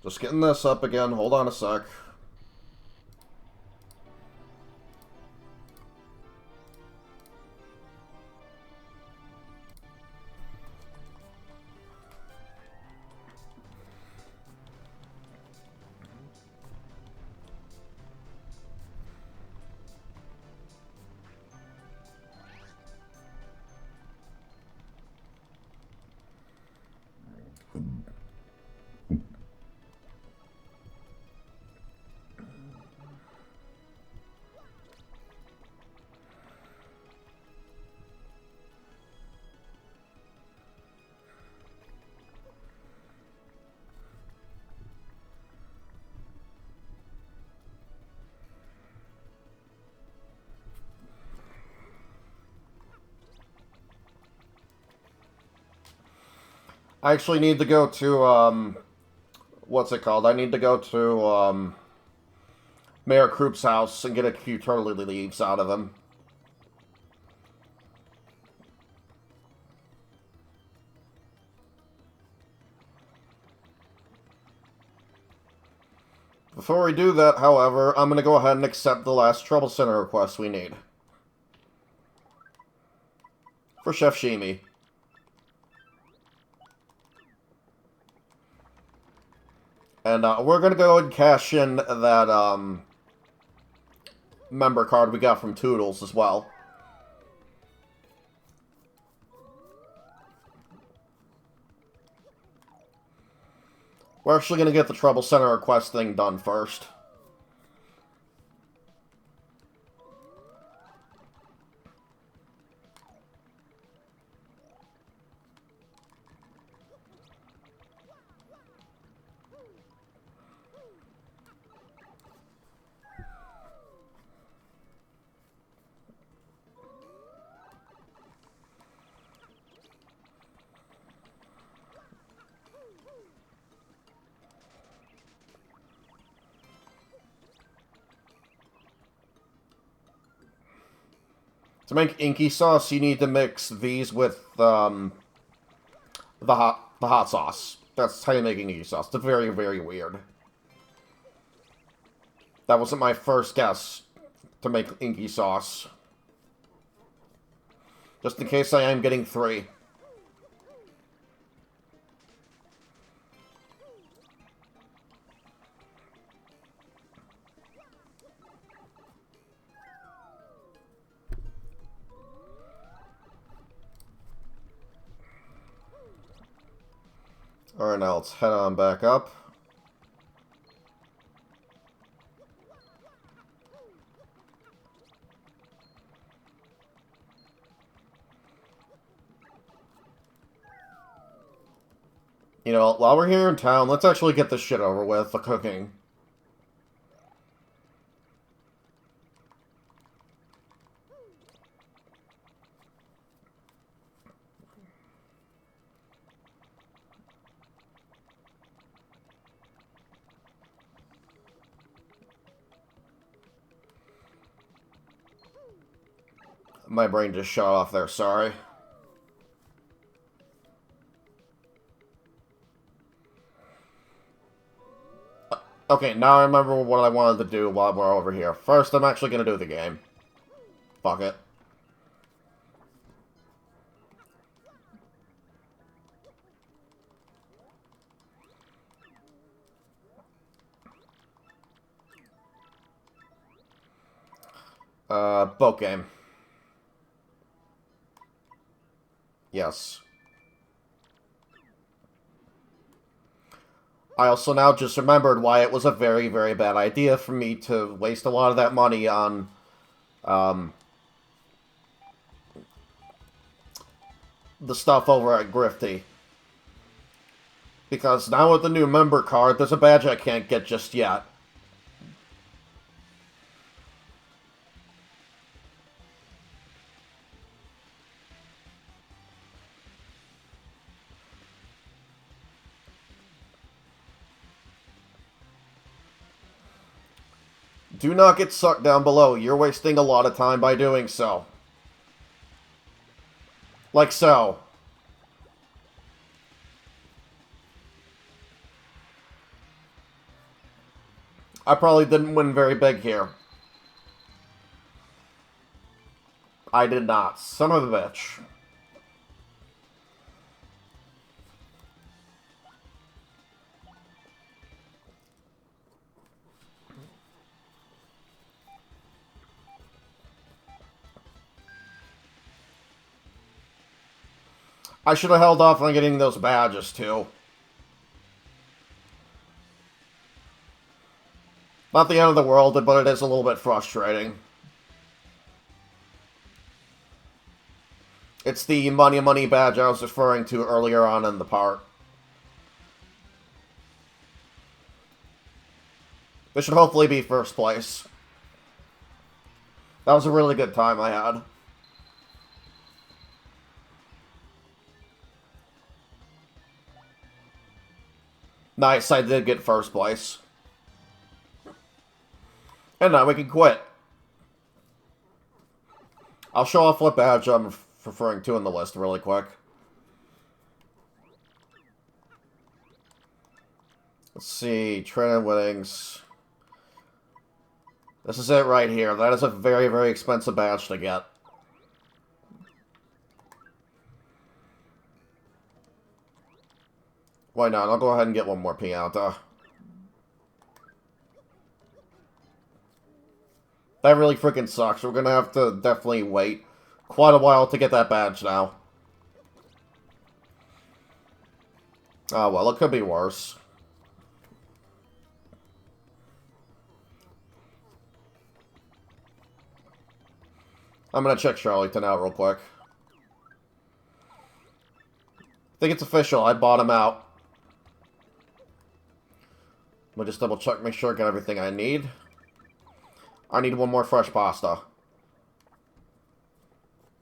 Just getting this up again. Hold on a sec. I actually need to go to, what's it called? I need to go to, Mayor Kroop's house and get a few turtle leaves out of him. Before we do that, however, I'm going to go ahead and accept the last Trouble Center request we need. For Chef Shimi. And we're going to go and cash in that member card we got from Toodles as well. We're actually going to get the Trouble Center request thing done first. To make inky sauce, you need to mix these with the hot sauce. That's how you make inky sauce. It's very, very weird. That wasn't my first guess to make inky sauce. Just in case I am getting 3. Alright, now let's head on back up. You know, while we're here in town, let's actually get this shit over with, the cooking. My brain just shut off there, sorry. Okay, now I remember what I wanted to do while we're over here. First, I'm actually gonna do the game. Fuck it. Boat game. Yes. I also now just remembered why it was a very, very bad idea for me to waste a lot of that money on, the stuff over at Grifty. Because now with the new member card, there's a badge I can't get just yet. Do not get sucked down below. You're wasting a lot of time by doing so. Like so. I probably didn't win very big here. I did not. Son of a bitch. I should have held off on getting those badges, too. Not the end of the world, but it is a little bit frustrating. It's the money badge I was referring to earlier on in the part. This should hopefully be first place. That was a really good time I had. Nice, I did get first place. And now we can quit. I'll show off what badge I'm referring to in the list really quick. Let's see, training winnings. This is it right here. That is a very, very expensive badge to get. Why not? I'll go ahead and get one more piñata. That really freaking sucks. We're gonna have to definitely wait quite a while to get that badge now. Oh, well, it could be worse. I'm gonna check Charlieton out real quick. I think it's official. I bought him out. Let me just double check, make sure I got everything I need. I need one more fresh pasta.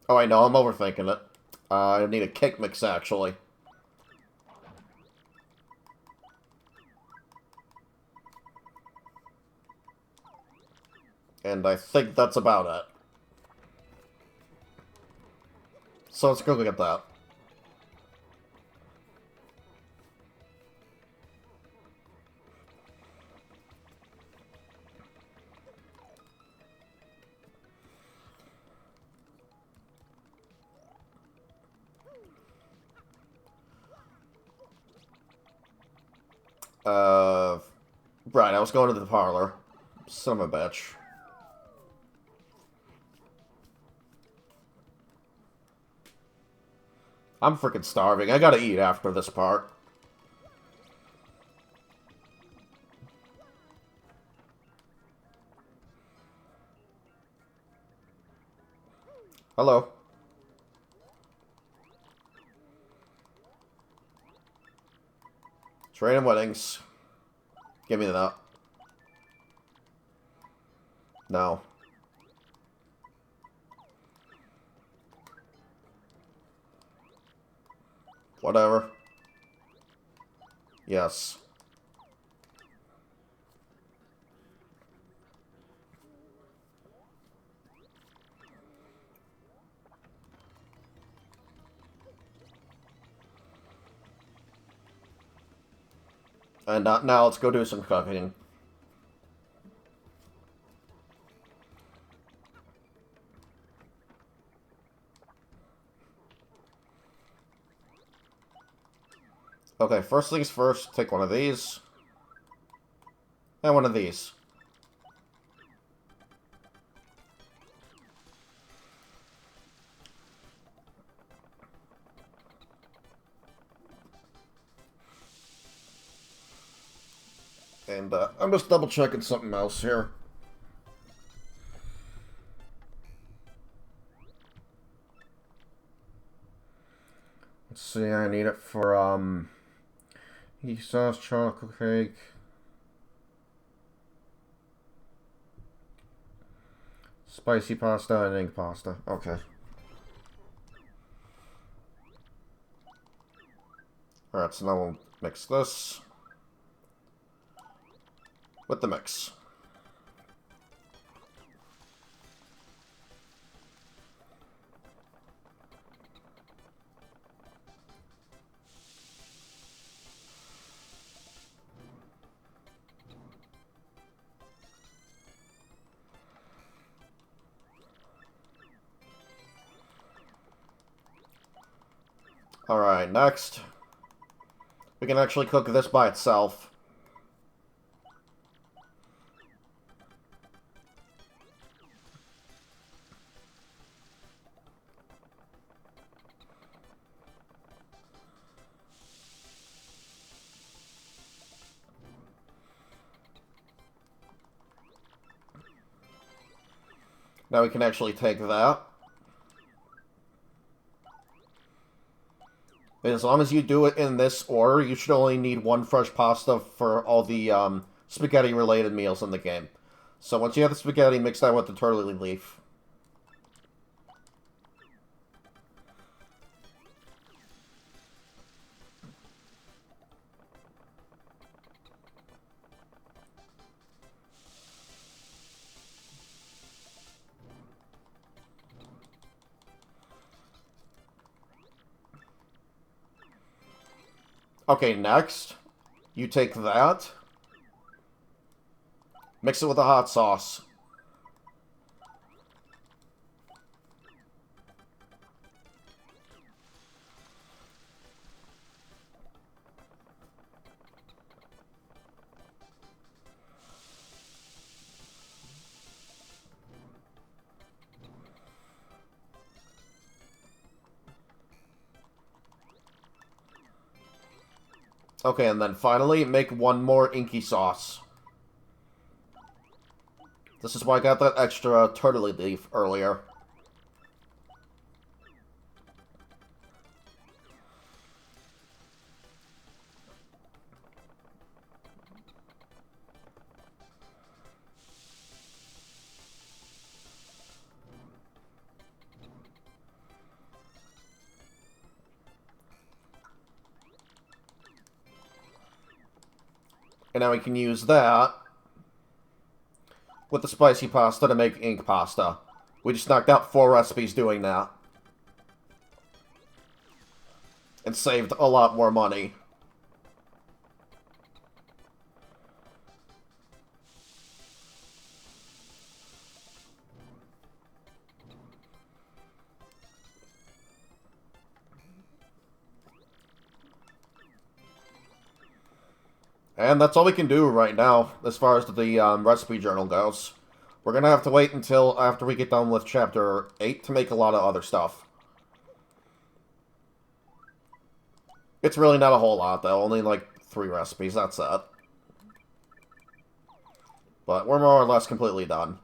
Oh, I know, I'm overthinking it. I need a cake mix, actually. And I think that's about it. So let's go get that. Right, I was going to the parlor. Son of a bitch. I'm freaking starving. I gotta eat after this part. Hello. Trade and weddings. Give me that. No. Whatever. Yes. And now let's go do some cooking. Okay, first things first, take one of these. And one of these. And I'm just double checking something else here. Let's see, I need it for, heat sauce, chocolate cake. Spicy pasta and ink pasta. Okay. Alright, so now we'll mix this with the mix. Alright, next. We can actually cook this by itself. Now we can actually take that. As long as you do it in this order, you should only need one fresh pasta for all the spaghetti-related meals in the game. So once you have the spaghetti, mix that with the turtle leaf. Okay, next, you take that, mix it with the hot sauce. Okay, and then finally, make one more inky sauce. This is why I got that extra turtle leaf earlier. And now we can use that with the spicy pasta to make ink pasta. We just knocked out 4 recipes doing that. and saved a lot more money. And that's all we can do right now, as far as the recipe journal goes. We're gonna have to wait until after we get done with Chapter 8 to make a lot of other stuff. It's really not a whole lot, though. Only, like, 3 recipes, that's it. But we're more or less completely done.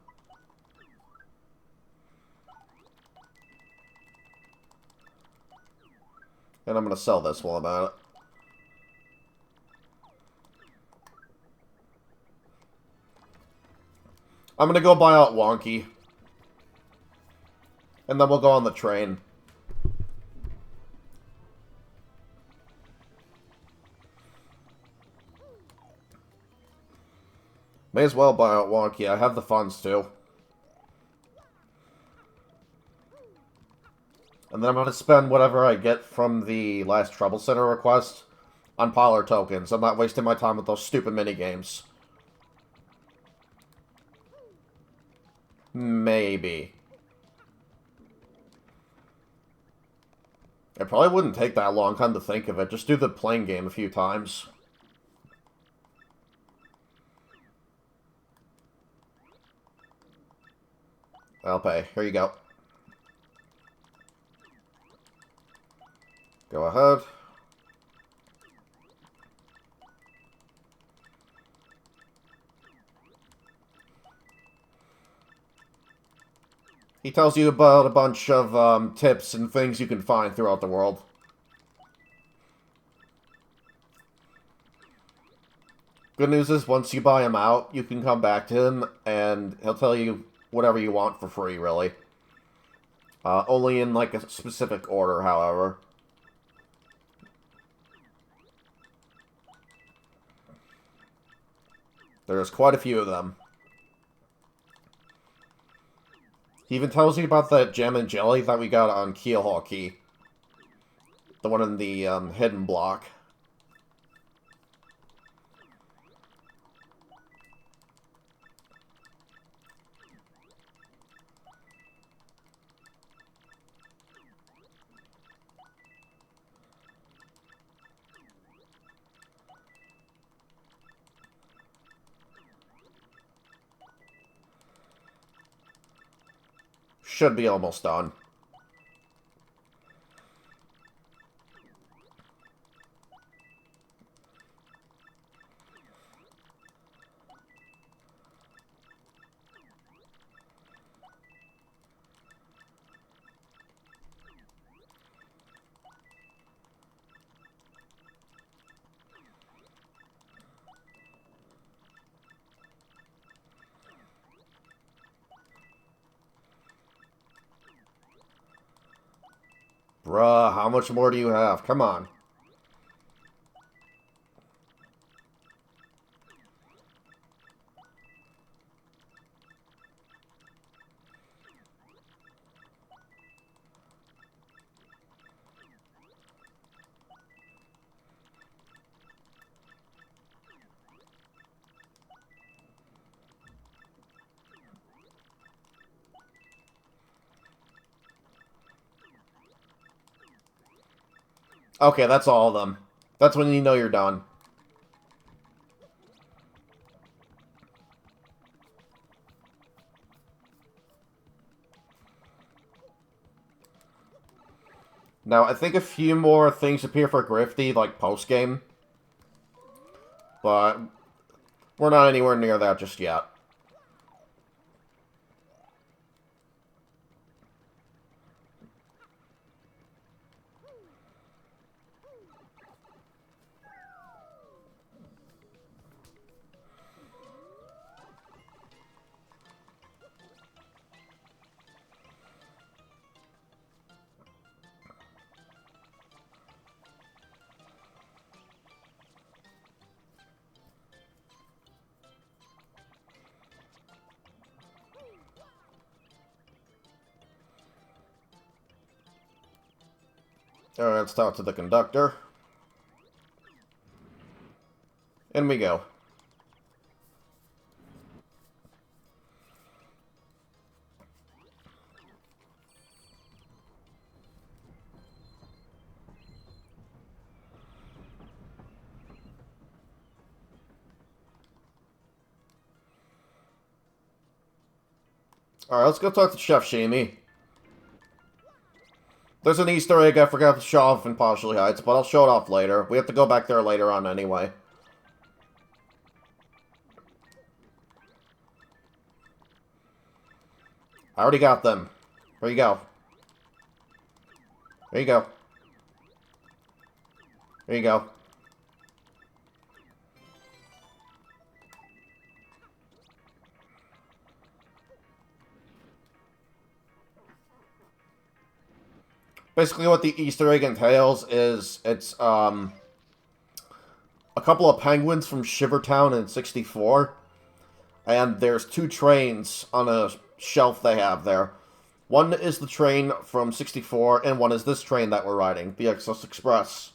And I'm gonna sell this while I'm at it. I'm gonna go buy out Wonky. And then we'll go on the train. May as well buy out Wonky. I have the funds, too. And then I'm gonna spend whatever I get from the last Trouble Center request on Parlor tokens. I'm not wasting my time with those stupid minigames. Maybe. It probably wouldn't take that long, come to think of it. Just do the playing game a few times. I'll pay. Here you go. Go ahead. He tells you about a bunch of tips and things you can find throughout the world. Good news is, once you buy him out, you can come back to him, and he'll tell you whatever you want for free, really. Only in, like, a specific order, however. There's quite a few of them. He even tells you about that jam and jelly that we got on Keelhaul Key. The one in the hidden block. Should be almost done. Bruh, how much more do you have? Come on. Okay, that's all of them. That's when you know you're done. Now, I think a few more things appear for Grifty, like post-game. But we're not anywhere near that just yet. Alright, let's talk to the conductor. In we go. Alright, let's go talk to Chef Shamey. There's an Easter egg I forgot to show off in Partially Heights, but I'll show it off later. We have to go back there later on anyway. I already got them. There you go. There you go. There you go. Basically what the Easter egg entails is it's a couple of penguins from Shivertown in 64, and there's 2 trains on a shelf they have there. One is the train from 64, and one is this train that we're riding, the Excess Express.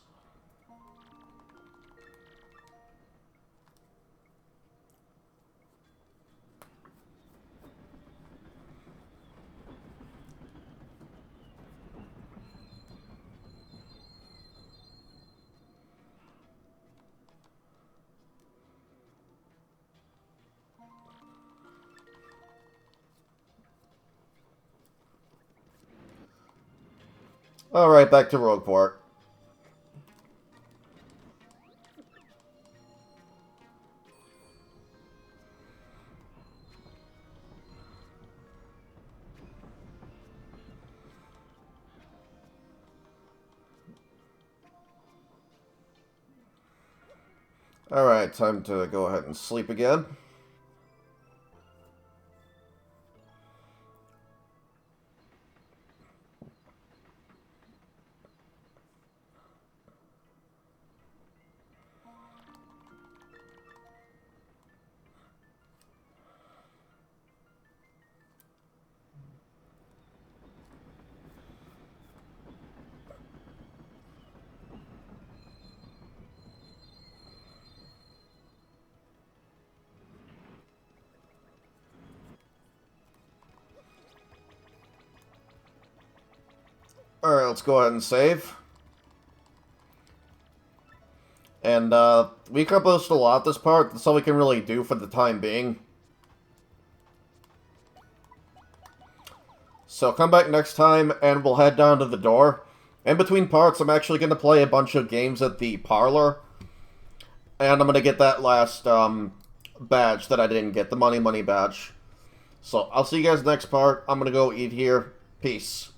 Alright, back to Rogueport. Alright, time to go ahead and sleep again. Alright, let's go ahead and save. And, we accomplished a lot this part. That's all we can really do for the time being. So come back next time, and we'll head down to the door. In between parts, I'm actually going to play a bunch of games at the parlor. And I'm going to get that last, badge that I didn't get, the money badge. So, I'll see you guys next part. I'm going to go eat here. Peace.